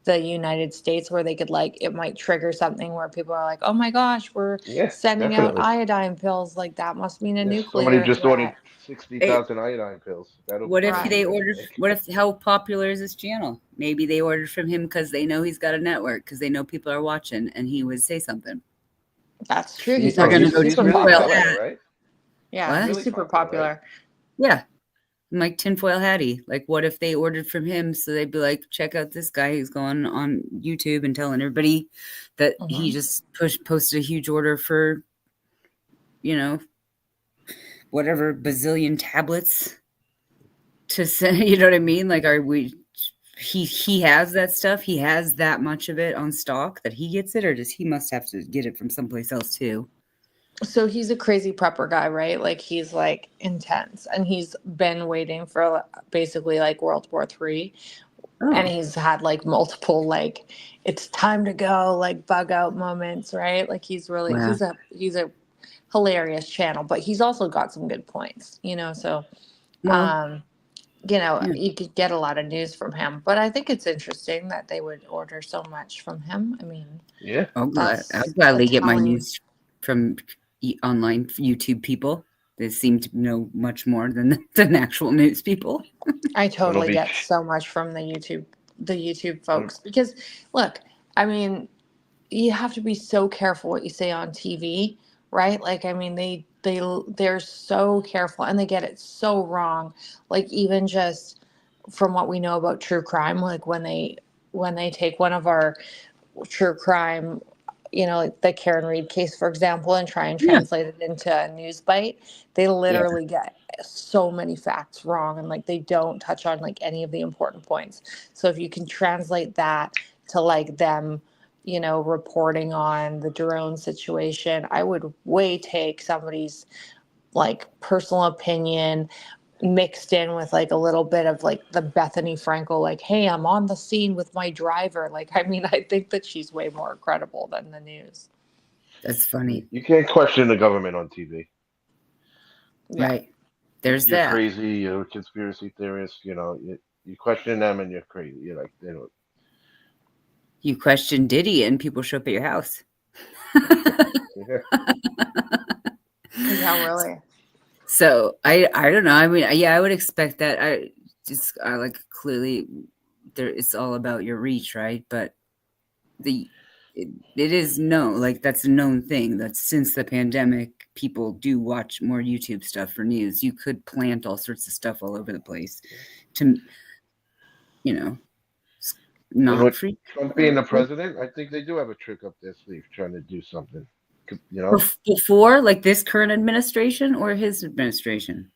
the United States where they could like it might trigger something where people are like, oh my gosh, we're Yeah, sending out definitely. iodine pills. Like that must mean a Yes, somebody nuclear just ordered threat. 60,000 iodine pills. That'll What if that'll Right. be they pretty ordered? big. What if how popular is this channel? Maybe they ordered from him because they know he's got a network because they know people are watching, and he would say something. That's true. He's They're gonna actually go He's super really tinfoil popular. popular, hat. right? Yeah, What? he's Really super popular, right? popular. Yeah. Like tinfoil hattie. Like, what if they ordered from him? So they'd be like, check out this guy who's going on YouTube and telling everybody that he just posted a huge order for, whatever bazillion tablets to send. You know what I mean? Like, he has that stuff. He has that much of it on stock that he gets it, or does he must have to get it from someplace else too? So he's a crazy prepper guy, right? Like he's like intense and he's been waiting for basically like World War III. And he's had like multiple like it's time to go like bug out moments, right? Like he's really Wow. he's a hilarious channel, but he's also got some good points, so Well, yeah. you could get a lot of news from him. But I think it's interesting that they would order so much from him. I mean, Yeah. I'll that's gladly get my telling. news from online YouTube people. They seem to know much more than actual news people. I totally be get so much from the YouTube folks because look, I mean, you have to be so careful what you say on TV, right? Like, I mean, they're so careful and they get it so wrong. Like even just from what we know about true crime, like when they take one of our true crime, like the Karen Reed case, for example, and try and Yeah. translate it into a news bite, they literally get so many facts wrong and like they don't touch on like any of the important points. So if you can translate that to like them, reporting on the drone situation, I would way take somebody's like personal opinion mixed in with like a little bit of like the Bethany Frankel, like, hey, I'm on the scene with my driver. Like, I mean, I think that she's way more credible than the news. That's funny. You can't question the government on TV. Yeah. Right. There's You're that. crazy. You're a conspiracy theorist. You question them and you're crazy. You're like, You question Diddy and people show up at your house. Yeah. Yeah, really. So I don't know. I mean, yeah, I would expect that. I like clearly there it's all about your reach, right? But it is known, like that's a known thing that since the pandemic, people do watch more YouTube stuff for news. You could plant all sorts of stuff all over the place to, And not with freak. Trump being the president, I think they do have a trick up their sleeve trying to do something. Before, like this current administration or his administration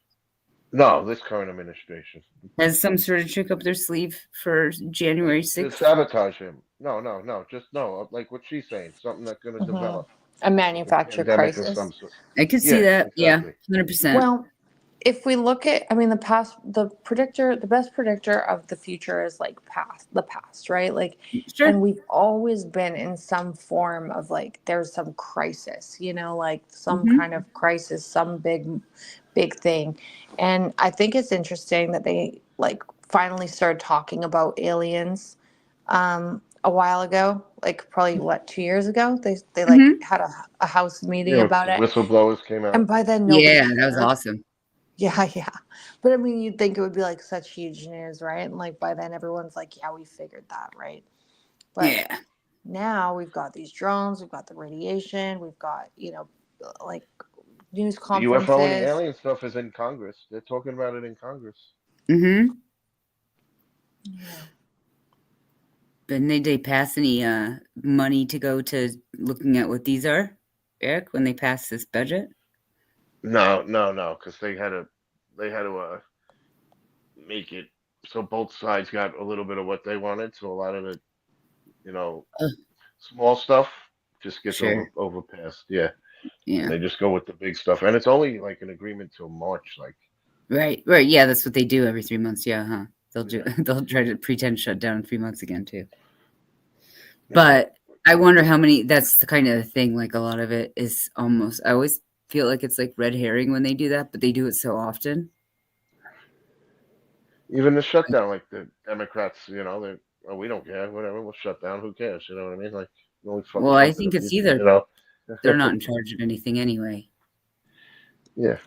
No, this current administration. has some sort of trick up their sleeve for January To 6th. sabotage him. No, just no. Like what she's saying, something that's going to develop. A manufactured Pandemic of crisis. some sort. I could see Yeah, that. Yeah, exactly. 100%. Well, if we look at, I mean, the best predictor of the future is like the past, right? Like, Sure. and we've always been in some form of like, there's some crisis, like some Mhm. kind of crisis, some big thing. And I think it's interesting that they like finally started talking about aliens a while ago, like probably 2 years ago. They like Mhm. had a house meeting Yeah, about it. whistleblowers came out. And by then nobody Yeah, that was cared. awesome. Yeah, yeah. But I mean, you'd think it would be like such huge news, right? And like by then everyone's like, yeah, we figured that, right? But Yeah. now we've got these drones, we've got the radiation, we've got, like news The UFO and the conferences. alien stuff is in Congress. They're talking about it in Congress. Mm-hmm. Yeah. But did they pass any money to go to looking at what these are, Eric, when they passed this budget? No, because they had to make it so both sides got a little bit of what they wanted. So a lot of the, small stuff just gets Sure. overpassed. Yeah. Yeah. They just go with the big stuff, and it's only like an agreement till March. Like, Right. Yeah, that's what they do every 3 months. Yeah, huh? They'll try to pretend shut down in 3 months again too. But I wonder how many. That's the kind of thing. Like a lot of it is almost. I always feel like it's like red herring when they do that, but they do it so often. even the shutdown, like the Democrats, we don't care, whatever, we'll shut down. Who cares? You know what I mean? Like, Well, I think it's either they're not in charge of anything anyway. Yeah.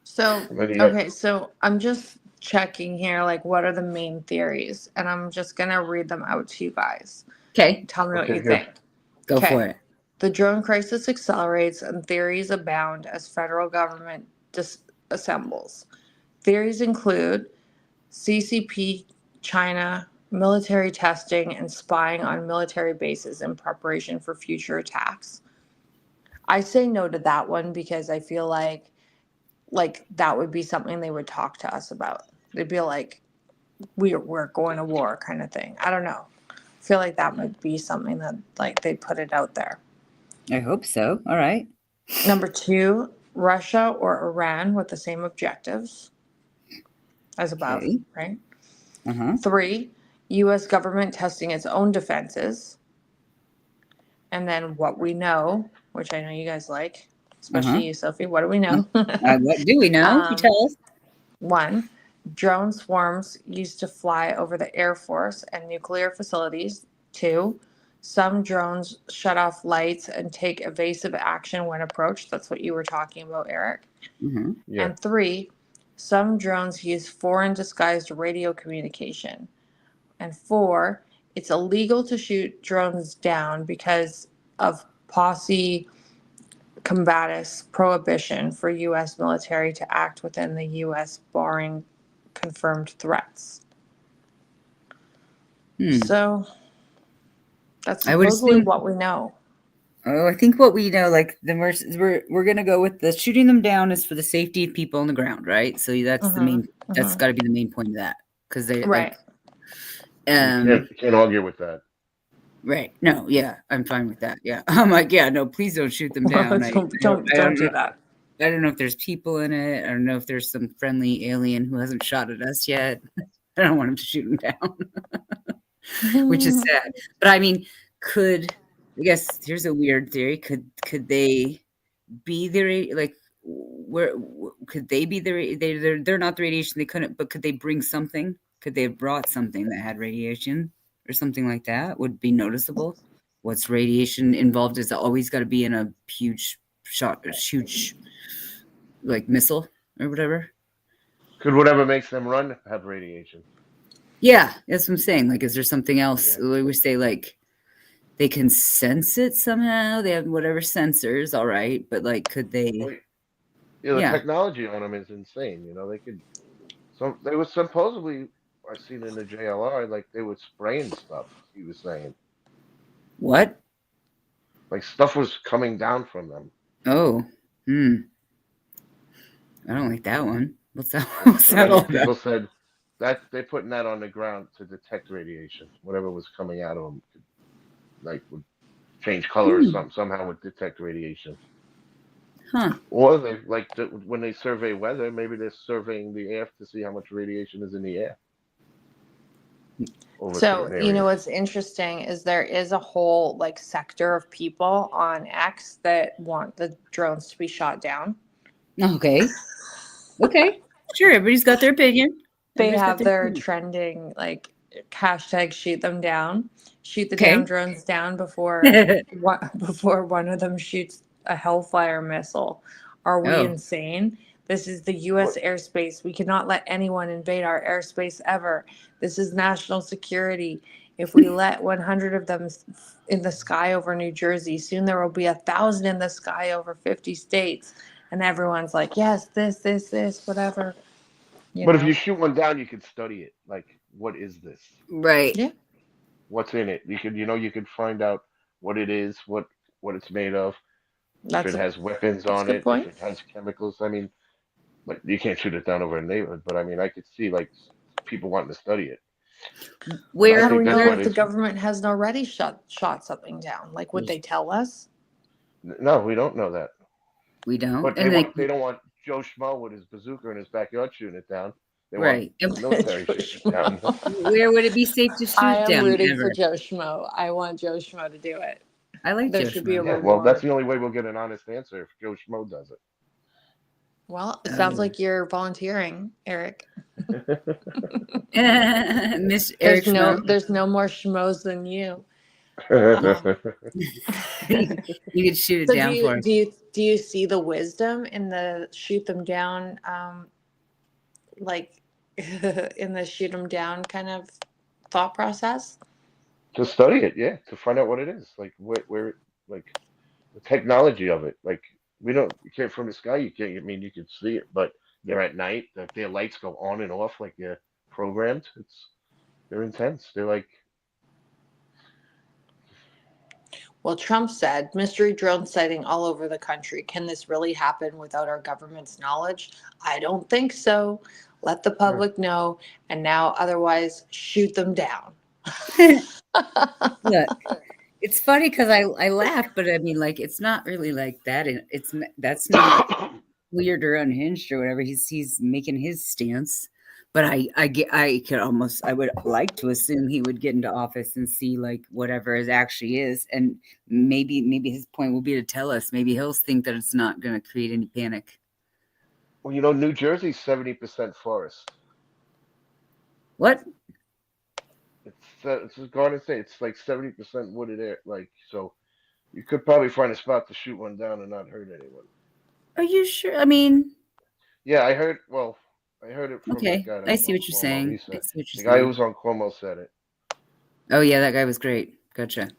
So okay, so I'm just checking here, like what are the main theories, and I'm just gonna read them out to you guys. Okay. Tell me what you good. think. Go for it. The drone crisis accelerates and theories abound as federal government disassembles. Theories include CCP, China, military testing, and spying on military bases in preparation for future attacks. I say no to that one because I feel like that would be something they would talk to us about. They'd be like, we're going to war kind of thing. I don't know. I feel like that might be something that like they put it out there. I hope so. All right. Number 2, Russia or Iran with the same objectives as above, Okay. right? Uh-huh. 3, U.S. government testing its own defenses. And then what we know, which I know you guys like, especially you, Sophie. What do we know? What do we know? You tell us. 1, drone swarms used to fly over the Air Force and nuclear facilities. 2, some drones shut off lights and take evasive action when approached. That's what you were talking about, Eric. Mm-hmm. Yeah. And 3, some drones use foreign disguised radio communication. And 4, it's illegal to shoot drones down because of posse combatus prohibition for U.S. military to act within the U.S. barring confirmed threats. So that's supposedly what we know. Oh, I think what we know, like we're gonna go with the shooting them down is for the safety of people on the ground, right? So that's the main. That's got to be the main point of that, because they right. You can't argue with that. Right. No. Yeah, I'm fine with that. Yeah. I'm like, yeah, no, please don't shoot them down. Don't do that. I don't know if there's people in it. I don't know if there's some friendly alien who hasn't shot at us yet. I don't want him to shoot them down, which is sad. But I mean, I guess here's a weird theory. Could they be the could they be they're not the radiation, they couldn't, but could they bring something? Could they have brought something that had radiation? or something like that would be noticeable. What's radiation involved? Is it always got to be in a huge huge like missile or whatever? Could whatever makes them run have radiation? Yeah, that's what I'm saying. Like, is there something else? Yeah. We say like they can sense it somehow. They have whatever sensors, all right, but like, could Well, they? the Yeah. technology on them is insane. They could. So they were supposedly, I seen in the JLR, like they were spraying stuff. He was saying, What? like stuff was coming down from them. Oh, I don't like that one. What's that? What's So that all many about? people said that they're putting that on the ground to detect radiation. Whatever was coming out of them, like would change color or something. Somehow would detect radiation. Huh. Or they when they survey weather, maybe they're surveying the air to see how much radiation is in the air over So, certain you know, areas. what's interesting is there is a whole like sector of people on X that want the drones to be shot down. Okay. Okay. Sure. Everybody's got their opinion. They Everybody's got have their their opinion. trending like hashtag shoot them down, shoot the Okay. damn drones down before one of them shoots a Hellfire missile. Are we Oh. insane? This is the U.S. airspace. We cannot let anyone invade our airspace ever. This is national security. If we let 100 of them in the sky over New Jersey, soon there will be 1,000 in the sky over 50 states. And everyone's like, yes, this, whatever. But if you shoot one down, you could study it. Like, what is this? Right. Yeah. What's in it? You could find out what it is, what it's made of, if it has weapons That's a on good it, if point. it has chemicals. I mean, like you can't shoot it down over a neighborhood, but I mean, I could see like people wanting to study it. Where? How do think we that's know why if the government hasn't already shot something down? Like, would they tell us? No, we don't know that. We don't. But And like, they don't want Joe Schmo with his bazooka in his backyard shooting it down. They want right. the military Joe shooting it down. Schmo. Where would it be safe to I shoot am down rooting for ever? Joe Schmo. I want Joe Schmo to do it. I like There Joe should be a Schmo. Yeah, well, that's reward. the only way we'll get an honest answer if Joe Schmo does Well, it sounds like you're volunteering, Eric. Miss Eric Schmo. There's no more schmoes than you. it. You could shoot it So down for us. do you see the wisdom in the shoot them down, like in the shoot them down kind of thought process? To study it, yeah, to find out what it is, like like the technology of it. Like you can't from the sky, you can't. I mean, you can see it, but they're at night. Their lights go on and off like they're programmed. They're intense. They're like, Well, Trump said mystery drone sighting all over the country. Can this really happen without our government's knowledge? I don't think so. Let the public know, and now otherwise shoot them down. Look, it's funny because I laugh, but I mean, like, it's not really like that. That's not weird or unhinged or whatever. He's making his stance. But I would like to assume he would get into office and see like whatever it actually is, and maybe his point will be to tell us. Maybe he'll think that it's not going to create any panic. well, New Jersey's 70% forest. What? It's a Garden State. It's like 70% wooded air. Like so, you could probably find a spot to shoot one down and not hurt anyone. Are you sure? I mean, Yeah, I heard. Well, I heard it from okay, that guy. That I was see on what you're Cuomo. saying. He I said see what the you're guy who saying. was on Cuomo said it. Oh yeah, that guy was great. Gotcha.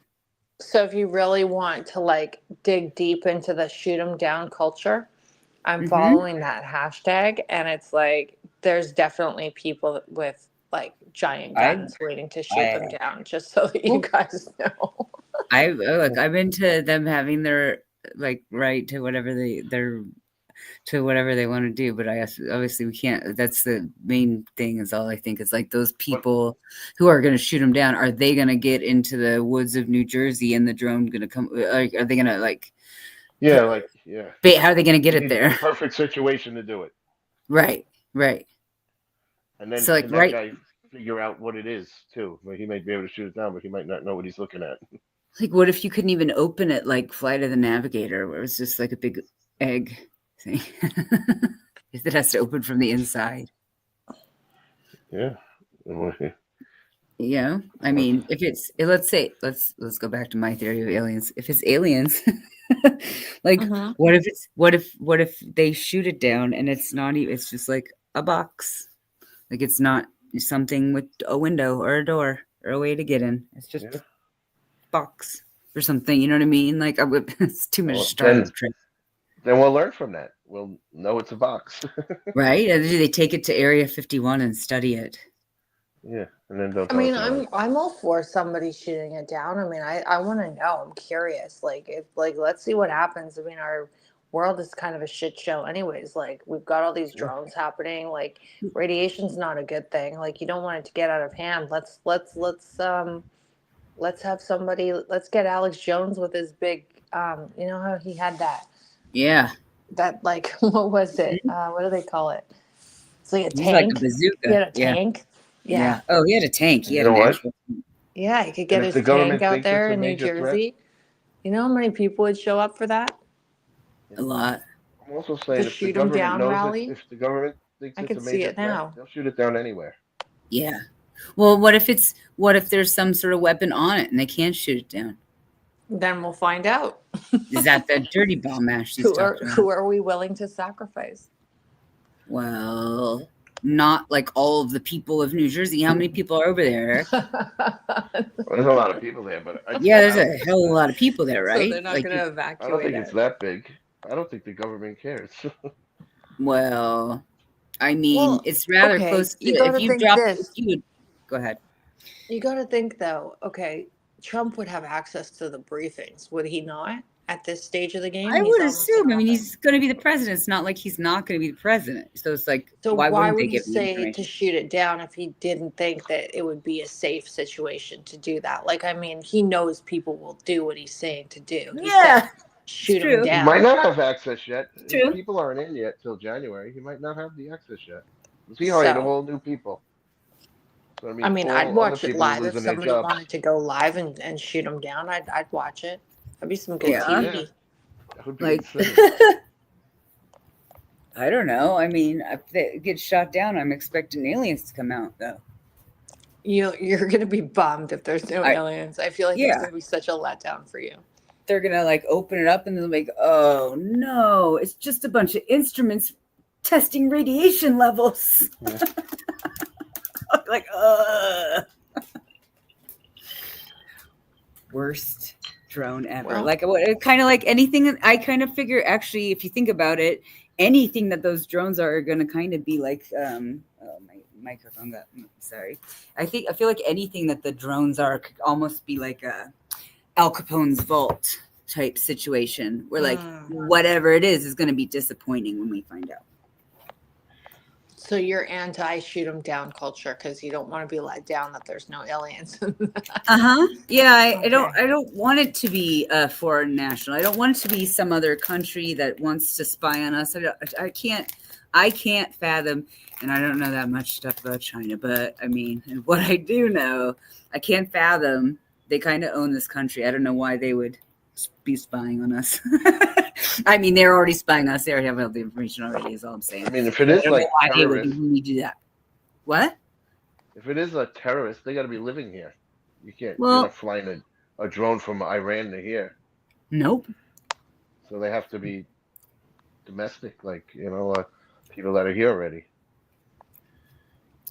So if you really want to like dig deep into the shoot them down culture, I'm Mhm. following that hashtag, and it's like there's definitely people with like giant I guns waiting to shoot them I down, just so that you well, guys know. look. I'm into them having their like right to whatever they want to do. But obviously we can't. That's the main thing. Is all I think is like those But people who are going to shoot them down. Are they going to get into the woods of New Jersey and the drone going to come? Like, are they going to like? yeah, like yeah, How are they going to get you it need the there? perfect situation to do it, Right. Right. and then So like can that right. guy figure out what it is too? Well, he might be able to shoot it down, but he might not know what he's looking at. Like, what if you couldn't even open it like Flight of the Navigator, where it's just like a big egg thing? It has to open from the inside. Yeah. Yeah, I mean, if it's let's say let's go back to my theory of aliens. If it's aliens, like Hmm. what if they shoot it down and it's not even it's just like a box. Like it's not something with a window or a door or a way to get in. It's just Yeah. a box or something. You know what I mean? Like I would it's too much Well, Star Trek, then we'll learn from that. We'll know it's a box. right? And do they take it to Area 51 and study it? Yeah, and then they'll I tell us mean, about it. I'm all for somebody shooting it down. I mean, I want to know. I'm curious. Like, if like, let's see what happens. I mean, our world is kind of a shit show, anyways. Like, we've got all these Yeah. drones happening. Like, radiation's not a good thing. Like, you don't want it to get out of hand. Let's have somebody. Let's get Alex Jones with his big. You know how he had Yeah, that like what was it? What do they call it? It's like a he's like a tank. He bazooka. had a Yeah, tank. Yeah. yeah. Oh, he had a tank. He You had know an what? actual Yeah, he could And get if his the tank government out thinks it's there a in New major threat, Jersey. You know how many people would show up for that? a lot. I'm also The saying if the shoot 'em government down knows it, rally. if the government thinks I it's a could see major it threat, now. they'll shoot it down anywhere. Yeah. Well, what if there's some sort of weapon on it and they can't shoot it down? Then we'll find out. Is that the dirty bomb mash she's talking Who about? are we willing to sacrifice? Well, not like all of the people of New Jersey. How many people are over there? Well, there's a lot of people there, but Yeah, there's I don't a think hell of a it's lot of people there, So right? they're not Like, going to I don't evacuate think it's it. that big. I don't think the government cares. well, I mean, Well, it's rather okay, close to you it. got If to you think drop, if this. you would, go ahead. You got to think though. Okay, Trump would have access to the briefings, would he not? At this stage of the game, I he's would almost in assume. I mean, office. he's going to be the president. It's not like he's not going to be the president. So it's like, So why why wouldn't they would he give me say to information? shoot it down if he didn't think that it would be a safe situation to do that? Like, I mean, he knows people will do what he's saying to do. He said, Yeah, shoot it's him true. He might down. not have access yet. It's His true. people aren't in yet till January. He might not have the access yet. He So- hired all new people. So I mean, I'd all other watch it people are live if losing their somebody jobs. wanted to go live and shoot him down. I'd watch it. That'd be some good Yeah. TV. That would be Like, insane. I don't know. I mean, if they get shot down, I'm expecting aliens to come out, though. You're gonna be bummed if there's no I- aliens. I feel like Yeah. it's gonna be such a letdown for you. They're gonna like open it up and they're like, "Oh no, it's just a bunch of instruments testing radiation levels." Yeah. Like, worst drone ever. Well- Like, kind of like anything. I kind of figure, actually, if you think about it, anything that those drones are going to kind of be like. Oh, my microphone got. Sorry. I feel like anything that the drones are could almost be like a Al Capone's vault type situation, where like whatever it is going to be disappointing when we find out. So you're anti shoot 'em down culture because you don't want to be let down that there's no aliens. Yeah, I don't. Okay. I don't want it to be a foreign national. I don't want it to be some other country that wants to spy on us. I can't. I can't fathom, and I don't know that much stuff about China. But I mean, and what I do know, I can't fathom. They kind of own this country. I don't know why they would be spying on us. I mean, they're already spying on us. They already have all the information already. Is all I'm saying. I mean, if it I is don't know like why they would terrorists, really do that. What? if it is a terrorist, they got to be living here. You can't. Well- you're not flying a drone from Iran to here, Nope. so they have to be domestic, like people that are here already.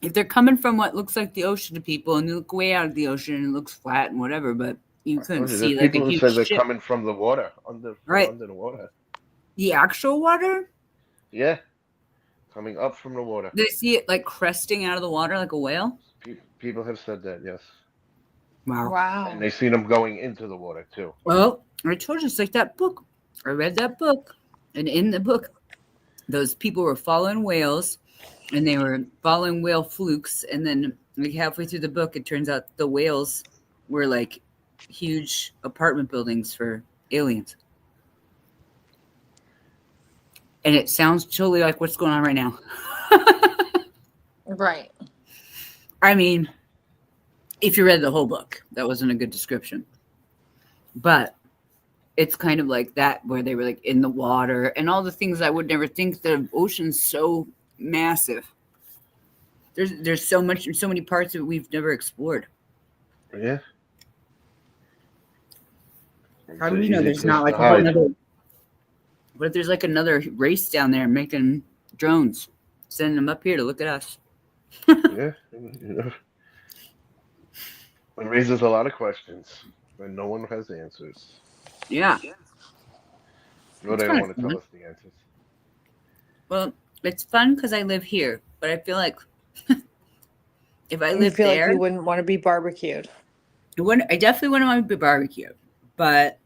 If they're coming from what looks like the ocean to people and they look way out of the ocean and it looks flat and whatever, but you couldn't There's see like people a who say they're huge ship. coming from the water, Right. under the water. The actual water? Yeah, coming up from the water. They see it like cresting out of the water like a whale? People have said that, yes, Wow. Wow. and they've seen them going into the water too. Well, I told you it's like that book. I read that book. And in the book, those people were following whales and they were following whale flukes. And then like halfway through the book, it turns out the whales were like huge apartment buildings for aliens. And it sounds totally like what's going on right now. Right. I mean, if you read the whole book, that wasn't a good description. But it's kind of like that, where they were like in the water and all the things I would never think. The ocean's so massive. There's so many parts of it we've never explored. Yeah. How It's do an we know easy there's place not to like a whole hide. nother? What if there's like another race down there making drones, sending them up here to look at us? Yeah. You know, it raises a lot of questions, and no one has answers. Yeah, Or it's they don't kind of want to fun. tell us the answers. Well, it's fun because I live here, but I feel like if I You lived feel like there, you wouldn't want to be barbecued. I definitely wouldn't want to be barbecue. But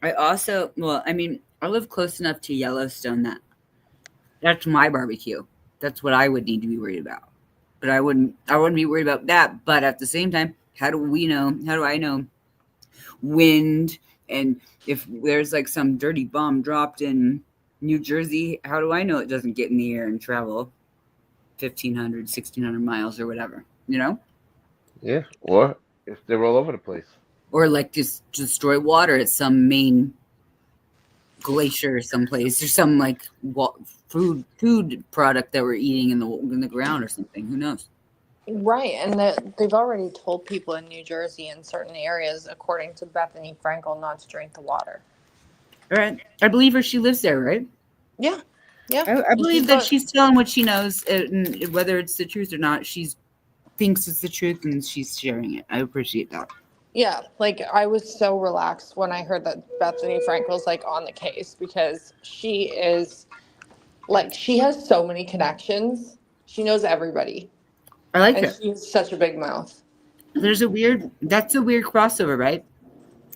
I also, well, I mean, I live close enough to Yellowstone that that's my barbecue. That's what I would need to be worried about. But I wouldn't be worried about that. But at the same time, how do we know? How do I know wind? And if there's like some dirty bomb dropped in New Jersey, how do I know it doesn't get in the air and travel 1,500, 1,600 miles or whatever, you know? Yeah. Or if they're all over the place. Or like just destroy water at some main glacier someplace or some like food product that we're eating in the ground or something. Who knows? Right, and they've already told people in New Jersey in certain areas, according to Bethany Frankel, not to drink the water. All right. I believe her. She lives there, right? Yeah, yeah. I And believe she's that got, she's telling what she knows, and whether it's the truth or not, she thinks it's the truth and she's sharing it. I appreciate that. yeah, like I was so relaxed when I heard that Bethany Frankel's like on the case because she is like she has so many connections. She knows everybody, I like and it. she has such a big mouth. That's a weird crossover, right?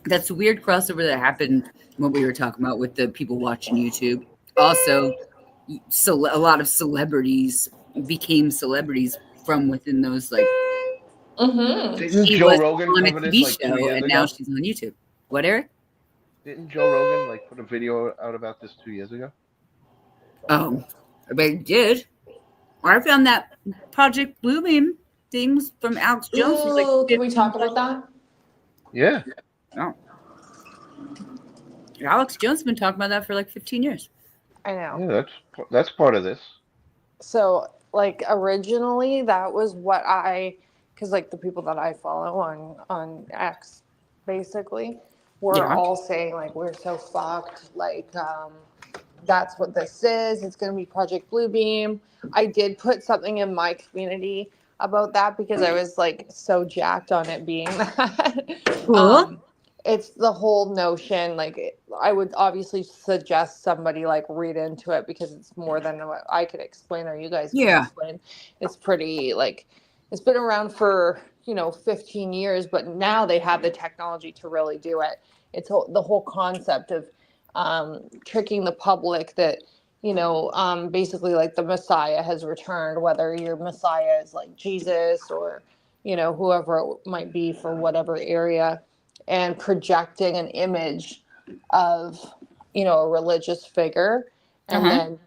That's a weird crossover that happened what we were talking about with the people watching YouTube. Also, so a lot of celebrities became celebrities from within those like Mm-hmm. Didn't she Joe was Rogan on a cover this TV like 2 show years and now ago? she's on YouTube. What, Eric? Didn't Joe Rogan like put a video out about this 2 years ago? Oh, but I did. I found that Project Bluebeam things from Alex Jones was like Ooh, can we 15 talk plus. about that? Yeah. Oh, Alex Jones has been talking about that for like 15 years. I know. Yeah, that's part of this. So, like originally, that was what because like the people that I follow on X, basically, were Yeah. all saying like we're so fucked. Like, that's what this is. It's going to be Project Bluebeam. I did put something in my community about that because I was like so jacked on it being that. Cool. It's the whole notion. Like, I would obviously suggest somebody like read into it because it's more than what I could explain or you guys could Yeah. explain. It's pretty like it's been around for 15 years, but now they have the technology to really do it. The whole concept of tricking the public that basically like the Messiah has returned, whether your Messiah is like Jesus or whoever it might be for whatever area, and projecting an image of a religious figure, and Uh-huh. then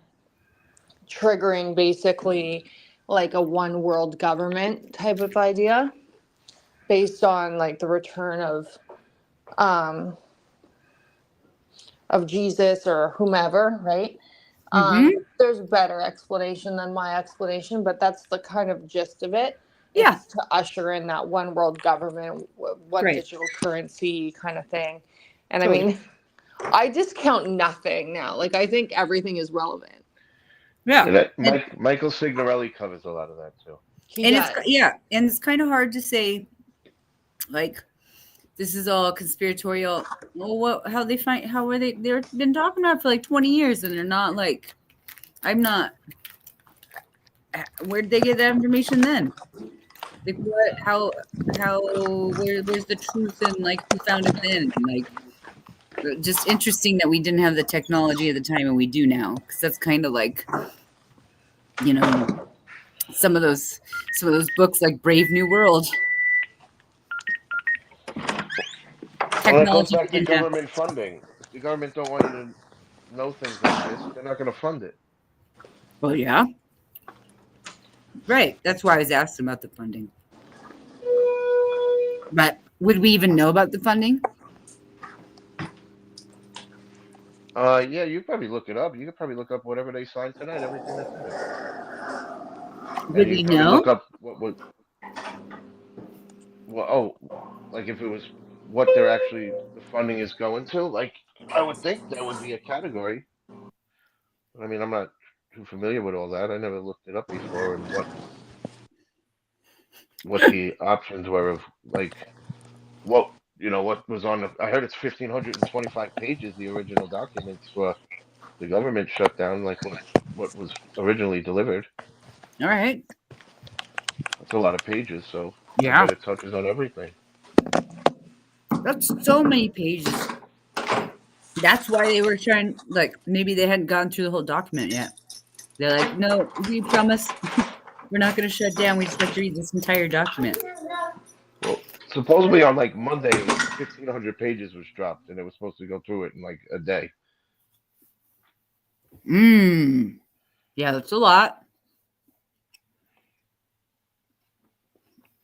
triggering basically like a one world government type of idea based on like the return um of Jesus or whomever, right? Mm-hmm. There's a better explanation than my explanation, but that's the kind of gist of it. Yeah. It's to usher in that one world government, one Right. digital currency kind of thing. And I Totally. mean, I discount nothing now. Like, I think everything is relevant. Yeah. And that, And, Michael Signorelli covers a lot of that too. He and does. and it's kind of hard to say like this is all conspiratorial. Well, they've been talking about it for like 20 years and they're not like where did they get that information then? Like where's the truth and like who found it then? Like just interesting that we didn't have the technology at the time and we do now, because that's kind of like some of those books like Brave New World. Well, that goes Technology back we to didn't have. government funding. If the government don't want you to know things like this, they're not going to fund it. Well, yeah. Right. That's why I was asking about the funding. But would we even know about the funding? Yeah, you probably look it up. You could probably look up whatever they signed tonight, everything that's in it. Would And you we probably know? look up what well, like if it was what they're actually the funding is going to, like I would think that would be a category. I mean, I'm not too familiar with all that. I never looked it up before, and what the options were of like what what was on the. I heard it's 1,525 pages, the original documents for the government shutdown, like what was originally delivered. All right. That's a lot of pages, so I Yeah. bet it touches on everything. That's so many pages. That's why they were trying, like, maybe they hadn't gone through the whole document yet. They're like, no, we promise we're not going to shut down. We just have to read this entire document. Well, supposedly on like Monday, 1,500 pages was dropped, and it was supposed to go through it in like a day. Yeah, that's a lot.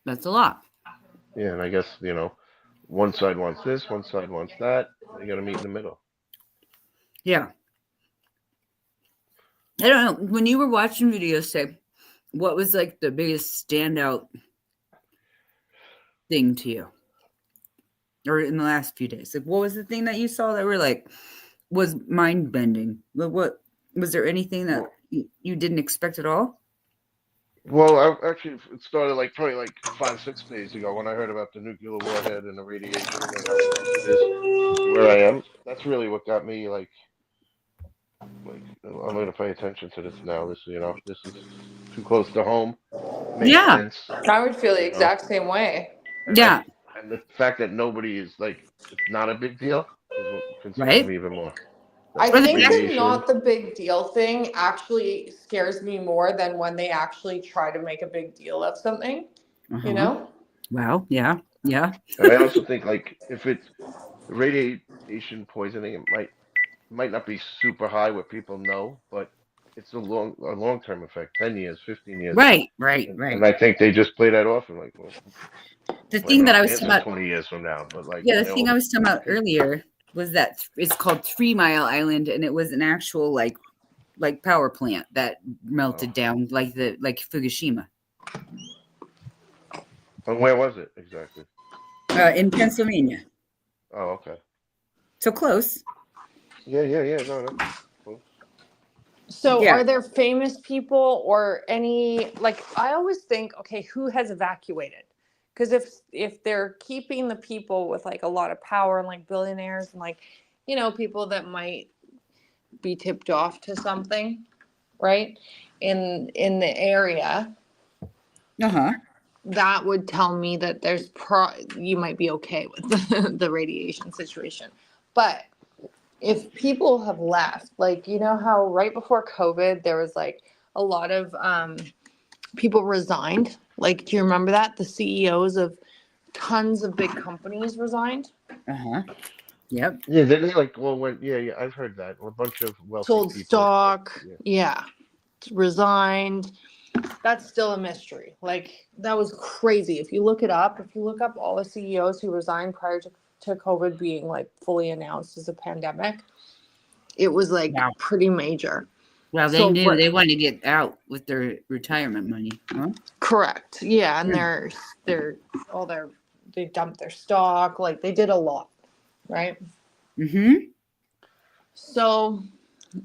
That's a lot. Yeah, and I guess one side wants this, one side wants that. They got to meet in the middle. Yeah. I don't know. When you were watching videos, say, what was like the biggest standout thing to you? Or in the last few days? Like, what was the thing that you saw that were like, was mind bending? What was there anything that you didn't expect at all? Well, it started like probably like 5-6 days ago when I heard about the nuclear warhead and the radiation and how close it is to where I am. That's really what got me like I'm going to pay attention to this now. This is too close to home. Makes Yeah. sense. I would feel the exact same way. Yeah. And the fact that nobody is like, it's not a big deal is what concerns Right. me even more. I Or the think the radiation. not the big deal thing actually scares me more than when they actually try to make a big deal of something, Uh-huh. you know? Wow. Yeah. Yeah. And I also think like if it's radiation poisoning, it might not be super high where people know, but it's a long term effect, 10 years, 15 years. Right. And I think they just play that off and like, well, The thing that I was answer talking about, 20 years from now, but like, yeah, the thing I was talking about earlier was that it's called 3 Mile Island, and it was an actual like power plant that melted down like Fukushima. And where was it exactly? In Pennsylvania. Oh, okay. So close. Yeah. No, that's cool. So Yeah. are there famous people or any, like, I always think, okay, who has evacuated? Because if they're keeping the people with like a lot of power and like billionaires and like, people that might be tipped off to something, right? In the area, Uh-huh. that would tell me that you might be okay with the radiation situation. But if people have left, like, how right before COVID, there was like a lot of people resigned. Like, do you remember that? The CEOs of tons of big companies resigned. Uh-huh. Yep. Yeah, they like, yeah, I've heard that. A bunch of wealthy Sold people. stock. Yeah. Resigned. That's still a mystery. Like, that was crazy. If you look up all the CEOs who resigned prior to COVID being like fully announced as a pandemic, it was like pretty major. Well, they knew they wanted to get out with their retirement money. Huh? Correct. Yeah, and they dumped their stock. Like, they did a lot, right? Mm-hmm. So,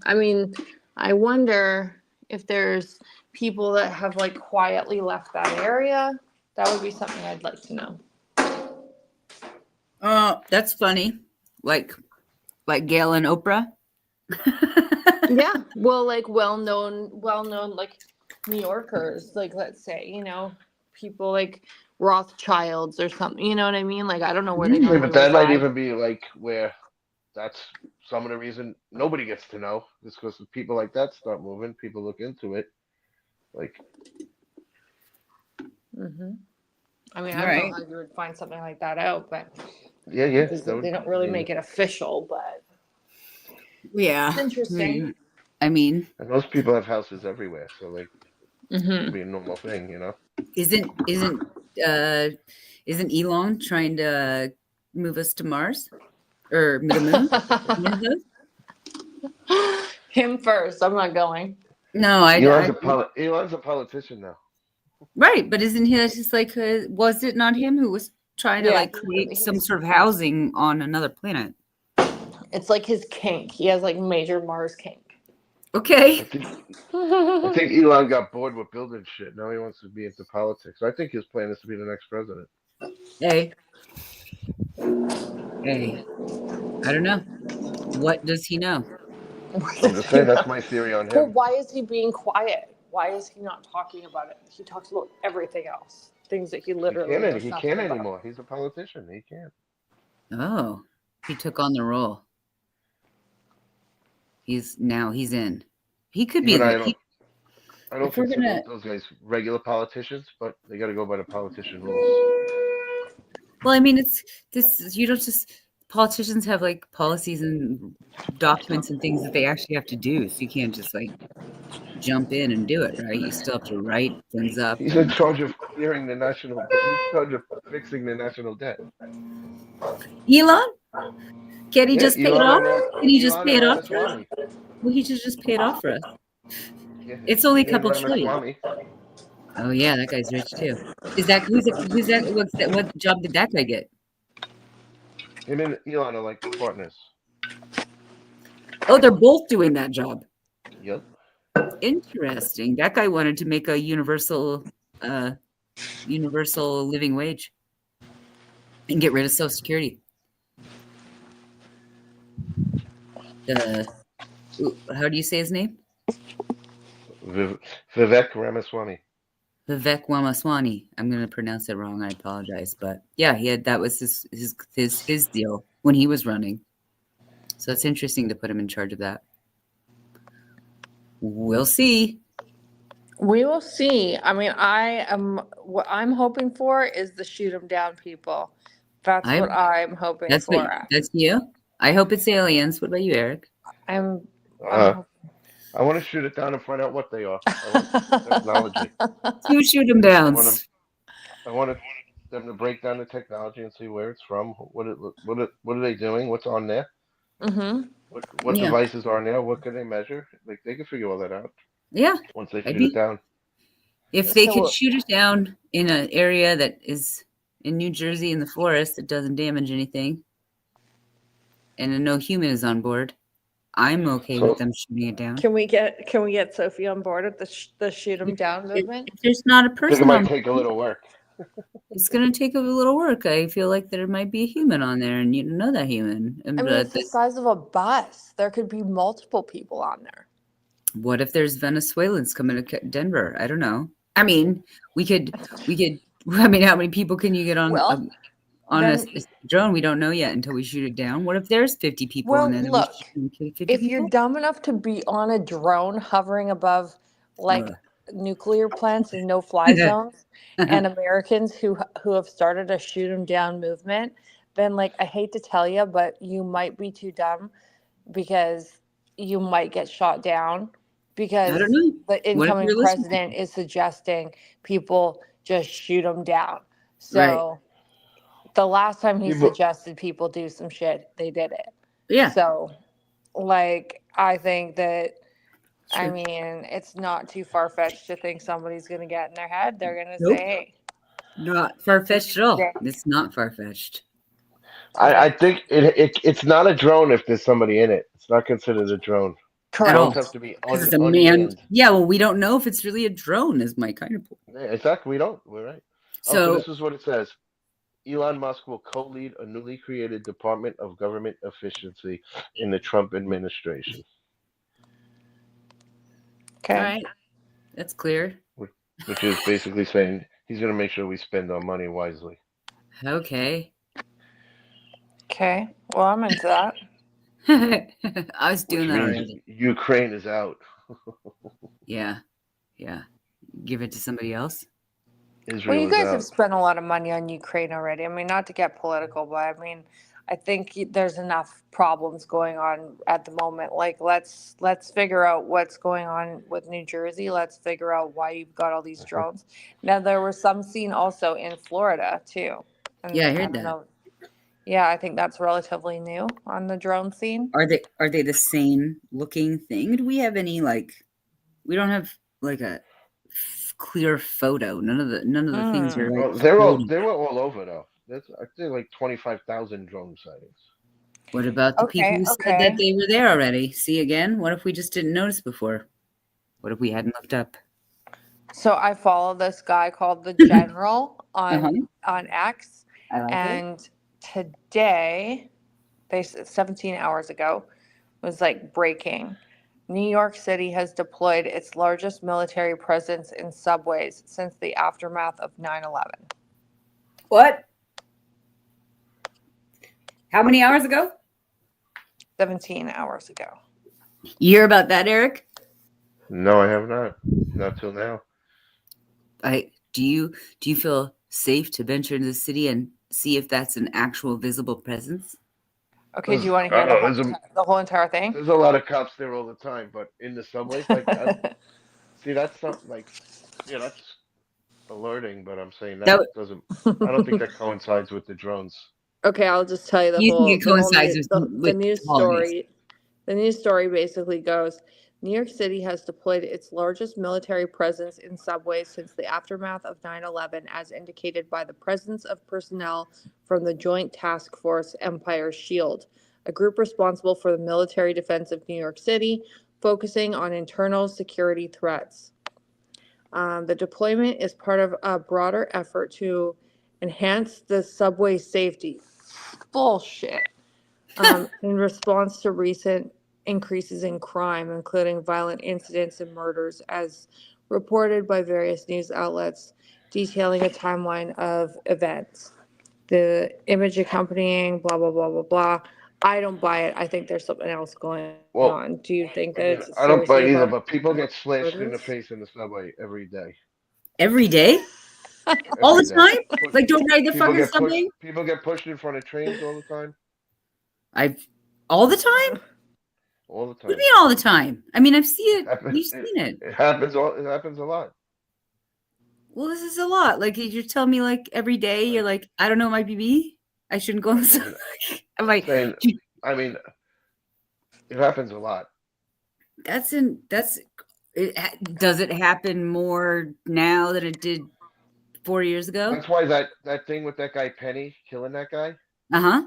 I mean, I wonder if there's people that have like quietly left that area. That would be something I'd like to know. That's funny. Like Gail and Oprah. Yeah. Well, like well-known like New Yorkers, like, let's say, people like Rothschilds or something, you know what I mean? Like, I don't know where they Usually, but that might reside. even be like where that's some of the reason nobody gets to know. It's because people like that start moving. People look into it. Like, Mm-hmm. I mean, I don't know how you would find something like that out, but yeah. because they don't really make it official, but Yeah. it's interesting. I mean, and most people have houses everywhere, so like, Mm-hmm. it'd be a normal thing, Isn't Elon trying to move us to Mars or the moon? Him first. I'm not going. No, Elon's a politician now. Right, but isn't he that's just like was it not him who was trying to Yeah, like create some he's- sort of housing on another planet? it's like his kink. He has like major Mars kink. Okay. I think Elon got bored with building shit. Now he wants to be into politics. I think his plan is to be the next president. Hey. Hey. I don't know. What does he know? I'm just saying that's my theory on Well, him. why is he being quiet? Why is he not talking about it? He talks about everything else, things that he literally knows He nothing can't about. anymore. He's a politician. He can't. Oh, he took on the role. He's in. He could be Even the he, I don't if we're consider gonna those guys regular politicians, but they got to go by the politician rules. well, I mean it's this you don't just politicians have like policies and documents and things that they actually have to do. So you can't just like jump in and do it, right? You still have to write things up He's in and charge of clearing the national debt. He's in charge of fixing the national debt. Elon? Can he Yeah, just pay it off? Can he just Elon pay and it off for us? Ramaswamy. Well, he should just pay it off for us. Yeah, It's only a he and couple trillion. Ramaswamy. Oh yeah, that guy's rich too. Is that who's that? What's that? What job did that guy get? Him and Elon are like partners. Oh, they're both doing that job. Yep. Interesting. That guy wanted to make a universal living wage and get rid of Social Security. How do you say his name? Vivek Ramaswamy. Vivek Ramaswamy. I'm going to pronounce it wrong. I apologize, but yeah, that was his deal when he was running. So it's interesting to put him in charge of that. We'll see. We will see. I mean, what I'm hoping for is the shoot 'em down people. That's what I'm hoping That's for. that's you. I hope it's aliens. What about you, Eric? I'm I want to shoot it down and find out what they are. I want technology. You shoot them down. I want them to break down the technology and see where it's from. What are they doing? What's on there? Mm-hmm. What devices are on there? What can they measure? Like they can figure all that out. Yeah. Once they shoot it down. If they could shoot it down in an area that is in New Jersey in the forest that doesn't damage anything, and no human is on board, I'm okay with them shooting it down. Can we get Sophie on board at the shoot 'em down movement? If there's not a person, it might take a little work. It's going to take a little work. I feel like there might be a human on there, and you don't know that human. I mean, it's the size of a bus. There could be multiple people on there. What if there's Venezuelans coming to Denver? I don't know. I mean, we could. I mean, how many people can you get on a drone? We don't know yet until we shoot it down. What if there's 50 people on there? Look, if you're dumb enough to be on a drone hovering above like nuclear plants and no-fly zones, and Americans who have started a shoot 'em down movement, then like I hate to tell you, but you might be too dumb because you might get shot down because the incoming president is suggesting people just shoot them down. So the last time he suggested people do some shit, they did it. Yeah. So like I think that I mean, it's not too far-fetched to think somebody's going to get in their head. They're going to say, hey. Not far-fetched at all. It's not far-fetched. I think it's not a drone if there's somebody in it. It's not considered a drone. Correct. Drones have to be it's a man. Yeah, well, we don't know if it's really a drone is my kind of point. Yeah, exactly. We don't. We're right. So this is what it says. Elon Musk will co-lead a newly created Department of Government Efficiency in the Trump administration. Okay. All right. That's clear. Which is basically saying he's going to make sure we spend our money wisely. Okay. Okay. Well, I'm into that. I was doing that already. Ukraine is out. Yeah. Give it to somebody else. Israel you guys have spent a lot of money on Ukraine already. I mean, not to get political, but I mean, I think there's enough problems going on at the moment. Like, let's figure out what's going on with New Jersey. Let's figure out why you've got all these drones. Now, there was some seen also in Florida too. And yeah, I heard that. Yeah, I think that's relatively new on the drone scene. Are they the same looking thing? Do we have any we don't have like a clear photo. None of the things are like Well, floating. they were all over though. That's I think like 25,000 drone sightings. What about the people Okay, who said okay. that they were there already? See again? What if we just didn't notice before? What if we hadn't looked up? So I follow this guy called the General Uh-huh. on X, I like it. and today, 17 hours ago, was like breaking. New York City has deployed its largest military presence in subways since the aftermath of 9/11. What? How many hours ago? 17 hours ago. You hear about that, Eric? No, I have not. Not till now. Do you feel safe to venture into the city and see if that's an actual visible presence? Okay, do you want to I hear don't know, the whole entire thing? There's a lot of cops there all the time, but in the subways, like see, that's something like, yeah, that's alerting. But I'm saying that That doesn't. I don't think that coincides with the drones. Okay, I'll just tell you you think it coincides the with news holidays. story. The news story basically goes, New York City has deployed its largest military presence in subways since the aftermath of 9/11, as indicated by the presence of personnel from the Joint Task Force Empire Shield, a group responsible for the military defense of New York City, focusing on internal security threats. The deployment is part of a broader effort to enhance the subway safety. Bullshit. In response to recent increases in crime, including violent incidents and murders, as reported by various news outlets detailing a timeline of events. The image accompanying blah, blah, blah, blah, blah. I don't buy it. I think there's something else going Well, on. Do you think I that mean, it's I don't buy it seriously either. about But people get slashed in the murders? face in the subway every day. Every day? All the Every day. time? Like, don't ride the fucking subway? People get pushed in front of trains all the time. All the time? All the What do time. you mean all the time? I mean, I've seen it. Happens- You've seen it. It happens. It happens a lot. Well, this is a lot. Like, you're telling me, like, every day you're like, I don't know my BB. I shouldn't go on the subway. I'm like, Saying, I mean, it happens a lot. does it happen more now than it did 4 years ago? That's why that thing with that guy Penny killing that guy Uh-huh.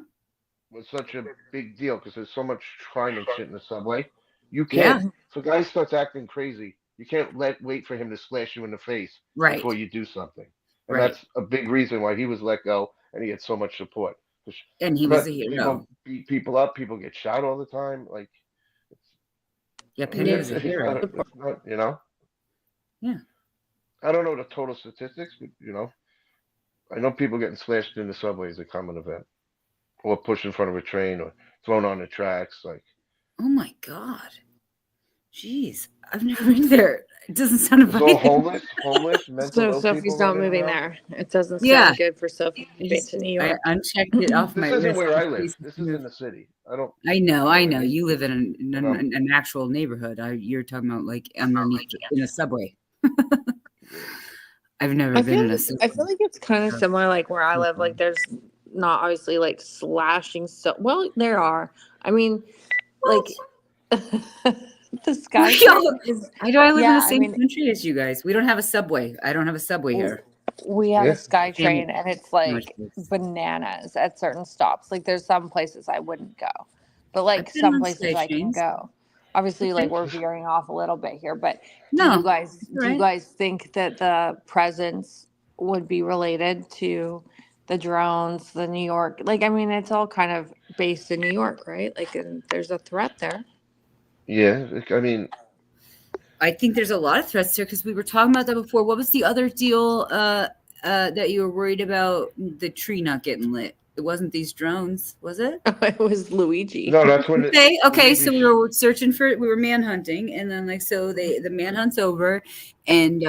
was such a big deal because there's so much crime and shit in the subway. You can't. If a guy starts acting crazy, you can't wait for him to slash you in the face Right. before you do something. And Right. that's a big reason why he was let go and he had so much support. And he was a hero. People beat people up. People get shot all the time. Like, Yeah, Penny was a hero. It's not, you know. Yeah. I don't know the total statistics, but I know people getting slashed in the subway is a common event, or pushed in front of a train, or thrown on the tracks. Like, Oh my God. Jeez. I've never been there. It doesn't sound it's all inviting. homeless, mental So ill Sophie's people not running moving around. there. It doesn't sound Yeah. good for Sophie to be to New I York. unchecked it off This my isn't list. where I in live. case This it is in moved. the city. I don't. I know. I mean, You live in an actual neighborhood. You're talking about like underneath in a subway. I've never been in a subway. I feel like it's kind of similar, like where I live. Like, there's not obviously like slashing. Well, there are. I mean, like the sky is. I live in Yeah, the I same mean- country as you guys. We don't have a subway. I don't have a subway here. We have Yeah. a sky train, and it's like Much worse. bananas at certain stops. Like, there's some places I wouldn't go, but like I've been some on places sky I can trains. go. Obviously, like Okay. we're veering off a little bit here, but No, do you right. guys think that the presence would be related to the drones, the New York? Like, I mean, it's all kind of based in New York, right? Like, and there's a threat there. Yeah, I mean, I think there's a lot of threats there because we were talking about that before. What was the other deal that you were worried about? The tree not getting lit. It wasn't these drones, was it? It was Luigi. no, that's when. Okay. So we were searching for it. We were manhunting, and then the manhunt's over, and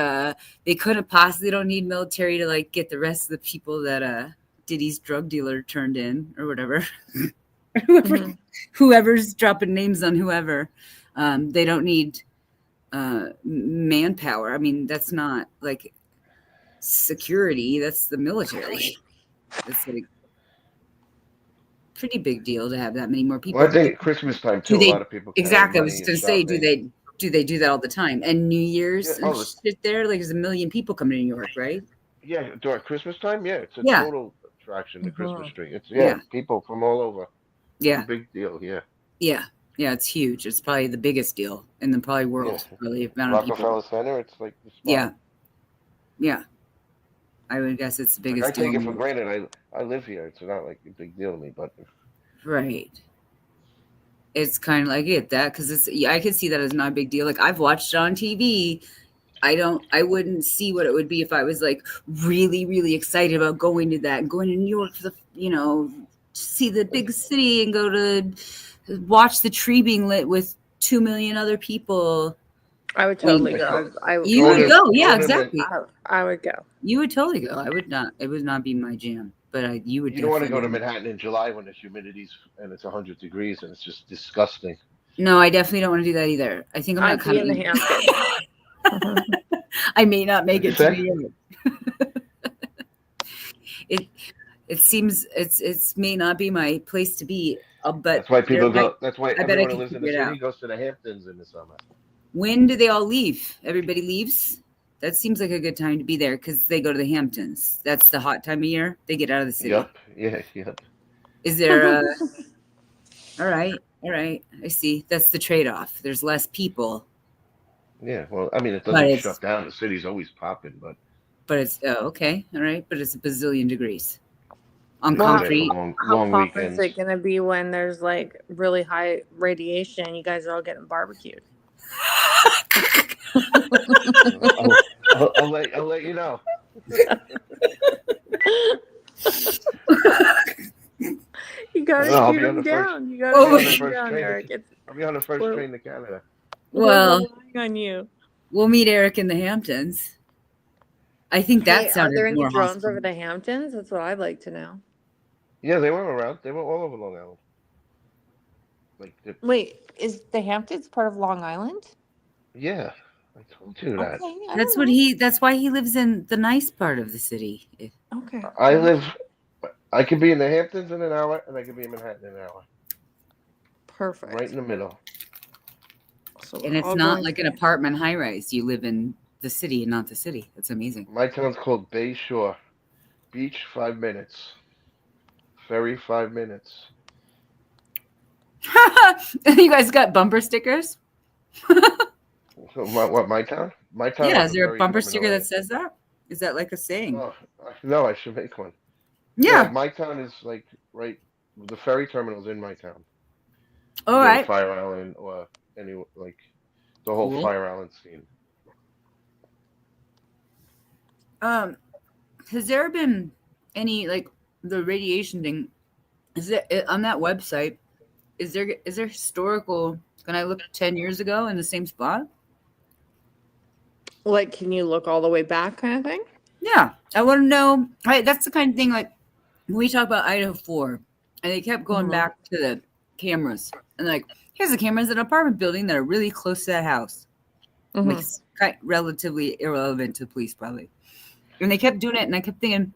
they couldn't possibly don't need military to like get the rest of the people that Diddy's drug dealer turned in or whatever. Mhm. Whoever's dropping names on whoever, they don't need manpower. I mean, that's not like security. That's the military. It's like pretty big deal to have that many more people. Well, I think at Christmas time too. Do they- A lot of people. carry Exactly. I was money just and going to say, do shopping. Do they do that all the time? And New Year's Yeah, and shit there? Like there's a million people coming to New York, right? Yeah, during Christmas time, yeah, it's a Yeah. total attraction. The Christmas Mhm. tree. It's Yeah. people from all over. It's a Yeah. big deal. Yeah, Yeah. Yeah. It's huge. It's probably the biggest deal in the probably world. yeah. Probably amount of people. Rockefeller Center. It's like the spot. Yeah. Yeah. I would guess it's the Like biggest I take deal. it for granted. I live here. It's not like a big deal to me, but Right. It's kind of like I get that because it's I can see that as not a big deal. Like I've watched it on TV. I wouldn't see what it would be if I was like really, really excited about going to that and going to New York for see the big city and go to watch the tree being lit with 2 million other people. I would totally Like, go. You Go would to- go. go Yeah, to the- exactly. I would go. You would totally go. I would not. It would not be my jam, but you would you don't want to go to definitely- Manhattan in July when the humidity's and it's 100 degrees and it's just disgusting. No, I definitely don't want to do that either. I think I'm not I'd be in the coming. Hamptons. I may not make it What'd to you New York. It seems it's may not be my place to be, but That's why people there go. might- That's why I bet I everyone who can lives in the figure it city out. goes to the Hamptons in the summer. When do they all leave? Everybody leaves. That seems like a good time to be there because they go to the Hamptons. That's the hot time of year. They get out of the city. Yep. Yeah. Yep. Is there a? All right. I see. That's the trade-off. There's less people, Yeah. Well, I mean, it But doesn't it's- shut down. The city's always popping, but but it's okay. All right, but it's a bazillion degrees on Well, yeah, concrete. long, How long fun weekends. is it going to be when there's like really high radiation? You guys are all getting barbecued. I'll let you know. You gotta No, I'll shoot be on him the first- down. You I'll gotta be on shoot the him first down, train. Eric. It's I'll be on the first Well- train to Canada. Well, we're relying on you. we'll meet Eric in the Hamptons. I think that Hey, are sounded there any more drones hostile. over the Hamptons? That's what I'd like to know. Yeah, they were around. They were all over Long Island. Like, Wait, is the Hamptons part of Long Island? yeah, I told you that. That's what that's why he lives in the nice part of the city. Okay. I could be in the Hamptons in an hour, and I could be in Manhattan in an hour. Perfect. Right in the middle. So And we're it's all not going like to- an apartment high rise. You live in the city and not the city. That's amazing. My town's called Bay Shore. Beach, 5 minutes. Ferry, 5 minutes. You guys got bumper stickers? So my town? My town. Yeah, has is there a very bumper criminal sticker that area. says that? Is that like a saying? Oh, no, I should make one. Yeah. My town is like right. The ferry terminal's in my town. All You go to right. Fire Island or any like the whole Cool. Fire Island scene. Has there been any like the radiation thing? Is there on that website? Is there historical? Can I look 10 years ago in the same spot? Like, can you look all the way back, kind of thing? Yeah, I want to know. Right, that's the kind of thing like when we talk about Idaho 4, and they kept going Mhm. back to the cameras and like, here's the cameras in an apartment building that are really close to that house. Mhm. Like, it's relatively irrelevant to police, probably. And they kept doing it, and I kept thinking,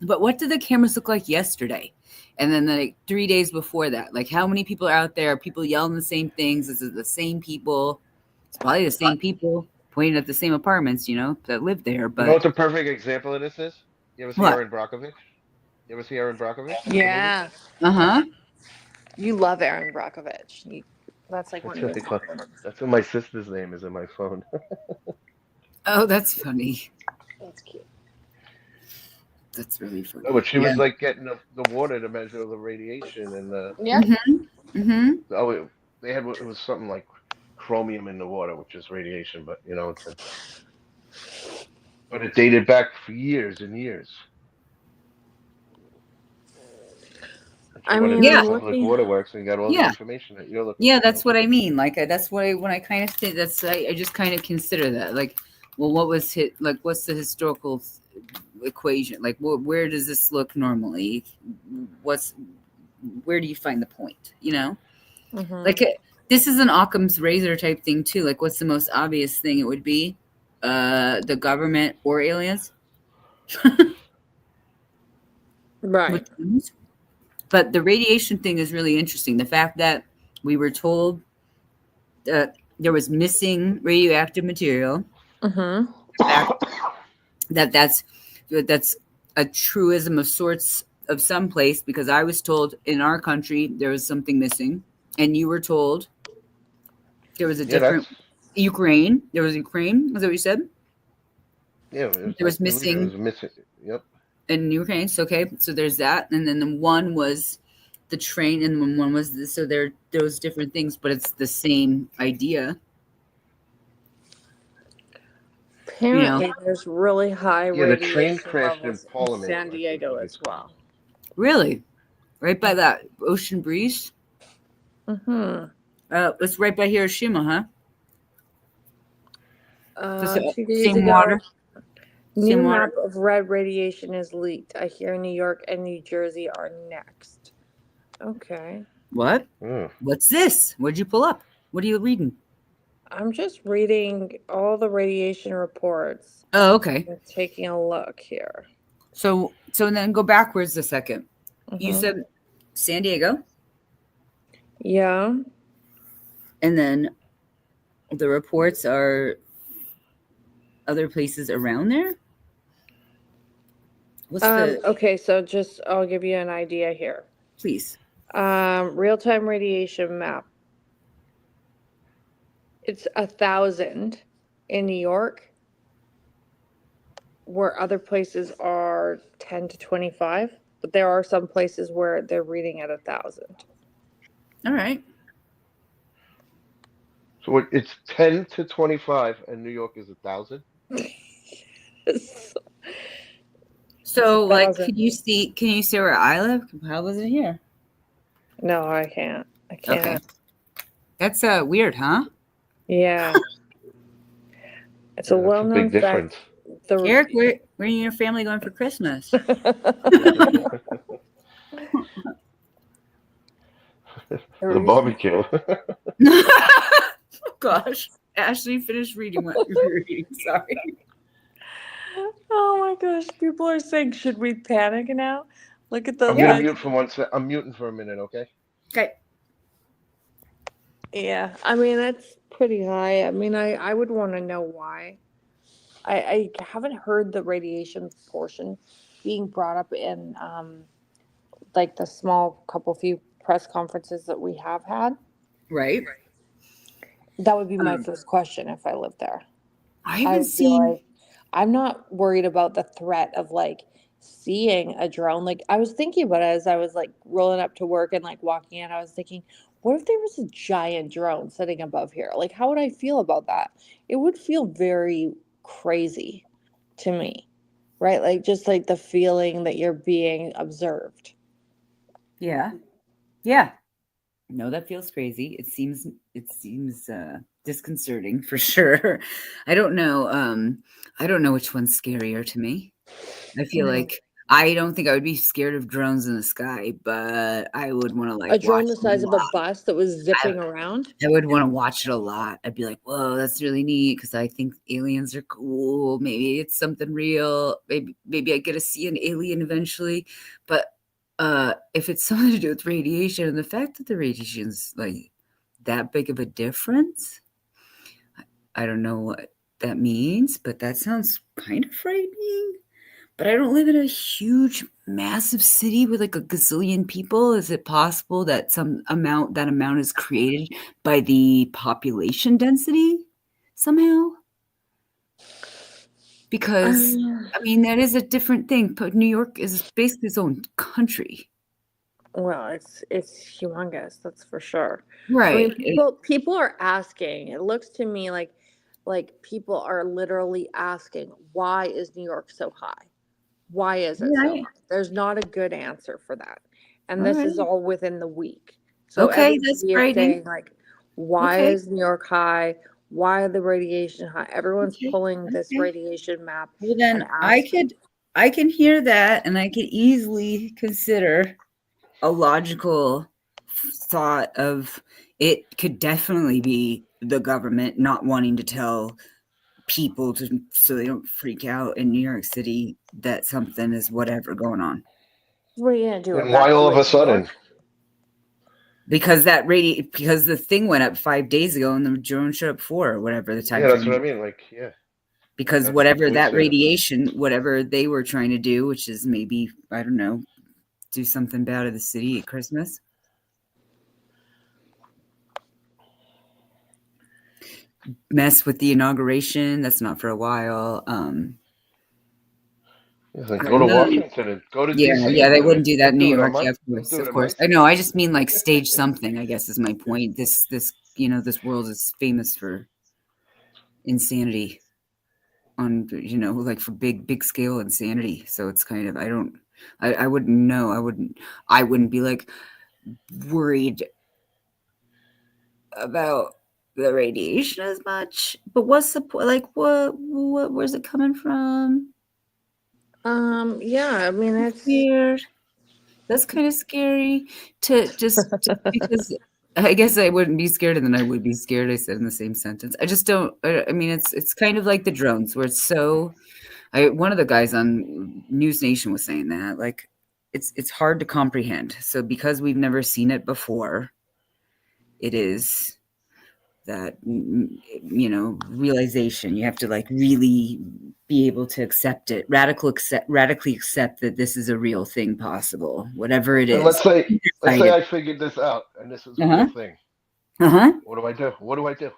but what did the cameras look like yesterday? And then like 3 days before that, like how many people are out there? Are people yelling the same things? Is it the same people? It's probably the same people pointing at the same apartments, that live there. You know But what the perfect example of this is? You ever see What? Aaron Brockovich? You ever see Aaron Brockovich? The Yeah, uh-huh. you love Aaron Brockovich. That's like one movie? of your That's what my sister's name is in my phone. Oh, that's funny. That's cute. That's really funny. No, but she was Yeah. like getting the water to measure the radiation and Yeah. Mm-hmm. they had it was something like chromium in the water, which is radiation, but but it dated back for years and years. I Went mean, into Yeah. the Public looking- Waterworks and got all the Yeah. information that you're looking Yeah, for. that's what I mean. Like that's what when I kind of think I just kind of consider that. Like, well, what was what's the historical equation? Like, where does this look normally? Where do you find the point? Mhm. Like this is an Occam's razor type thing too. Like, what's the most obvious thing it would be? The government or aliens? Right. Which ones? But the radiation thing is really interesting. The fact that we were told that there was missing radioactive material. Mm-hmm. That's a truism of sorts of some place, because I was told in our country there was something missing, and you were told there was a Yeah, different that's Ukraine. There was Ukraine. Was that what you said? yeah. There was I believe it missing was missing. Yep. in Ukraine. So okay, so there's that, and then the one was the train, and then one was this. So there was different things, but it's the same idea. Apparently, there's really high Yeah, the train radiation crashed in levels in Parliament. San I think Diego it as is. well. Really, right by that ocean breeze. Mm-hmm. It's right by Hiroshima, huh? 2 days Same ago, water. new Same water. map of red radiation is leaked. I hear New York and New Jersey are next. Okay. What? Hmm. What's this? What'd you pull up? What are you reading? I'm just reading all the radiation reports Oh, okay. and taking a look here. So then go backwards a second. You Mhm. said San Diego, Yeah. and then the reports are other places around there. What's the Okay, so just I'll give you an idea here. please? Real-time radiation map. It's 1,000 in New York, where other places are 10 to 25, but there are some places where they're reading at 1,000. All right. So it's 10 to 25, and New York is 1,000. So, like, 1,000. can you see where I live? How was it here? No, I can't. I can't. Okay. That's weird, huh? Yeah. It's a That's a well-known big fact. difference. Eric, where are you and your family going for Christmas? The barbecue. Oh, gosh. Ashley, finish reading what you were reading. Sorry. Oh my gosh, people are saying, should we panic now? Look at the I'm gonna list. mute for 1 sec. I'm muting for a minute, okay? Okay. Yeah, I mean, that's pretty high. I mean, I would want to know why. I haven't heard the radiation portion being brought up in like the small few press conferences that we have had. Right. That would be my first question if I lived there. I I haven't would be seen. like, I'm not worried about the threat of like seeing a drone. Like I was thinking about it as I was like rolling up to work and like walking in. I was thinking, what if there was a giant drone sitting above here? Like, how would I feel about that? It would feel very crazy to me, right? Like just like the feeling that you're being observed. Yeah. Yeah. No, that feels crazy. It seems disconcerting for sure. I don't know. I don't know which one's scarier to me. I feel like I don't think I would be scared of drones in the sky, but I would want to like A drone watch the it size a of a lot. bus that was zipping around. I would want to watch it a lot. I'd be like, whoa, that's really neat because I think aliens are cool. Maybe it's something real. Maybe I get to see an alien eventually. But if it's something to do with radiation and the fact that the radiation's like that big of a difference, I don't know what that means, but that sounds kind of frightening. But I don't live in a huge, massive city with like a gazillion people. Is it possible that that amount is created by the population density somehow? Because I mean, that is a different thing. But New York is basically its own country. Well, it's humongous, that's for sure. Right. I mean, people are asking. It looks to me like people are literally asking, why is New York so high? Why is it so high? There's not a good answer for that. And this is all within the week. So okay, that's frightening. saying like, why is New York high? Why are the radiation high? Everyone's pulling this radiation map. Well, then I can hear that, and I could easily consider a logical thought of it could definitely be the government not wanting to tell people so they don't freak out in New York City that something is whatever going on. What are you gonna do? And why all of a sudden? because because the thing went up 5 days ago and the drone showed up 4 or whatever the time. Yeah, that's frame what I is. mean. Like, yeah. Because That's whatever what we that said. radiation, whatever they were trying to do, which is maybe, I don't know, do something bad to the city at Christmas. Mess with the inauguration. That's not for a while. It's like, I go to don't know. Washington and go to Yeah, DC yeah, and they do it. wouldn't do that in Don't New do it on York. my. Yeah, Don't do it of in my course. I know. I just mean like stage something, I guess is my point. This this world is famous for insanity on, like for big scale insanity. So it's kind of, I wouldn't know. I wouldn't be like worried about the radiation as much. But what's the point? Like, where's it coming from? Yeah, I mean, it's Weird. That's kind of scary just because I guess I wouldn't be scared and then I would be scared. I said in the same sentence. I just don't. I mean, it's kind of like the drones where it's so. One of the guys on News Nation was saying that like it's hard to comprehend. So because we've never seen it before, it is that realization. You have to like really be able to accept it, radically accept that this is a real thing possible, whatever it And is. let's say I figured this out and this is a real thing. What do I do? What do I do?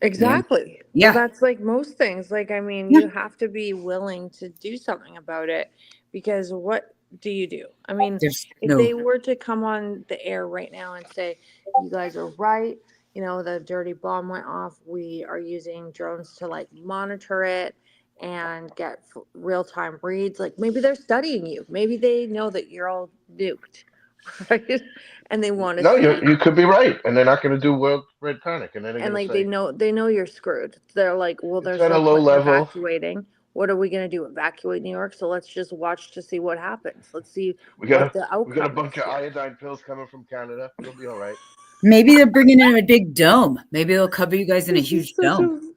exactly. Yeah. Well, that's like most things. Like, I mean, Yeah. you have to be willing to do something about it because what do you do? I mean, There's if they were to come on the air right now and say, you guys are right, the dirty bomb went off, we are using drones to like monitor it and get real-time reads, like maybe they're studying you, maybe they know that you're all nuked, right? And they want to No, see, you could be right, and they're not going to do World Red Tonic, and then they're and going to like say they know you're screwed. They're like, well, it's there's at a no low point in level. evacuating. What are we going to do, evacuate New York? So let's just watch to see what happens. Let's see We got what the a outcome bunch is of here. iodine pills coming from Canada. You'll be all right. maybe they're bringing in a big dome. Maybe they'll cover you guys in a This is huge such dome.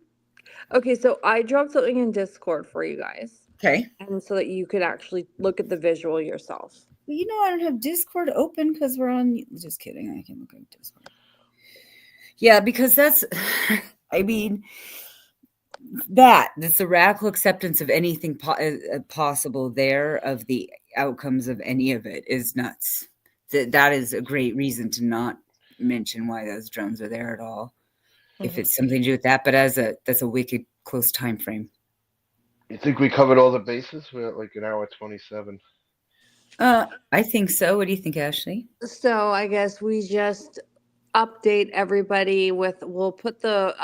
Okay, so I dropped something in Discord for you guys, Okay. and so that you could actually look at the visual yourself. Well, I don't have Discord open because we're on. Just kidding. I can look at Discord. Yeah, because that's. I mean, that's the radical acceptance of anything possible there, of the outcomes of any of it, is nuts. That is a great reason to not mention why those drones are there at all, if it's something to do with that. But that's a wicked close time frame. You think we covered all the bases? We're at like an hour 27. I think so. What do you think, Ashley? So I guess we just update everybody with, we'll put the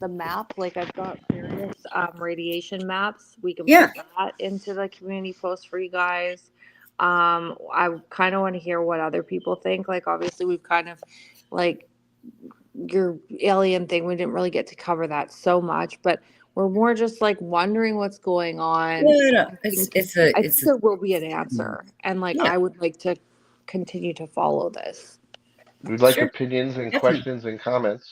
map, like I've got various radiation maps. We can put that into the community post for you guys. I kind of want to hear what other people think. Like, obviously we've kind of like your alien thing, we didn't really get to cover that so much, but we're more just like wondering what's going on. Yeah, I think there will be an answer, and like I would like to continue to follow this. We'd like opinions and questions and comments.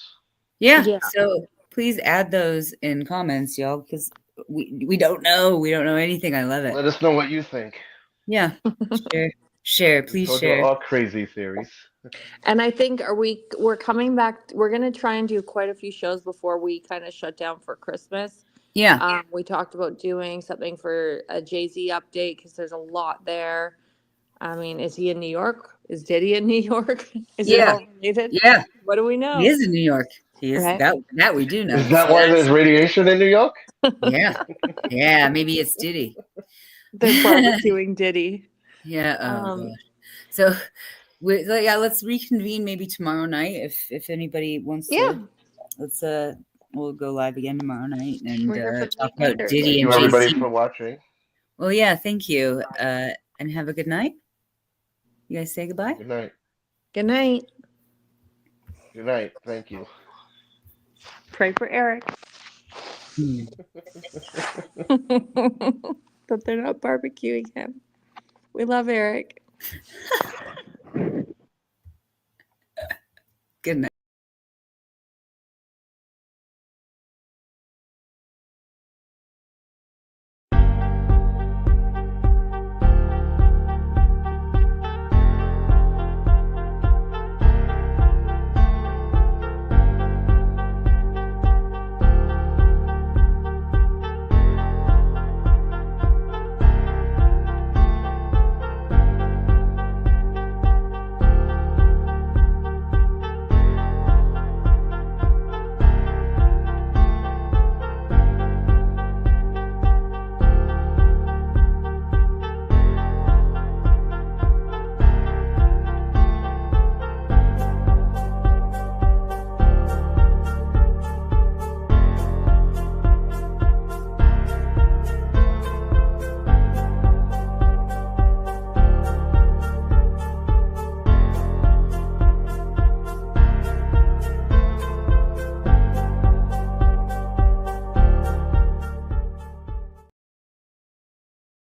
Yeah. So please add those in comments, y'all, because we don't know. We don't know anything. I love it. Let us know what you think. Yeah. Share. Please share. All crazy theories. And I think we're coming back. We're gonna try and do quite a few shows before we kind of shut down for Christmas. Yeah. We talked about doing something for a Jay-Z update because there's a lot there. I mean, is he in New York? Is Diddy in New York? Is it all related? Yeah. What do we know? He is in New York. He is. Right? That we do know. Is that why there's radiation in New York? Yeah. Yeah. Maybe it's Diddy. They're barbecuing Diddy. Yeah. Oh gosh. So, let's reconvene maybe tomorrow night if anybody wants to. Let's we'll go live again tomorrow night and talk about Diddy and Jay-Z. Thank you, everybody, for watching. Well, yeah, thank you, and have a good night. You guys say goodbye. Good night. Good night. Good night. Thank you. Pray for Eric. That they're not barbecuing him. We love Eric. Good night.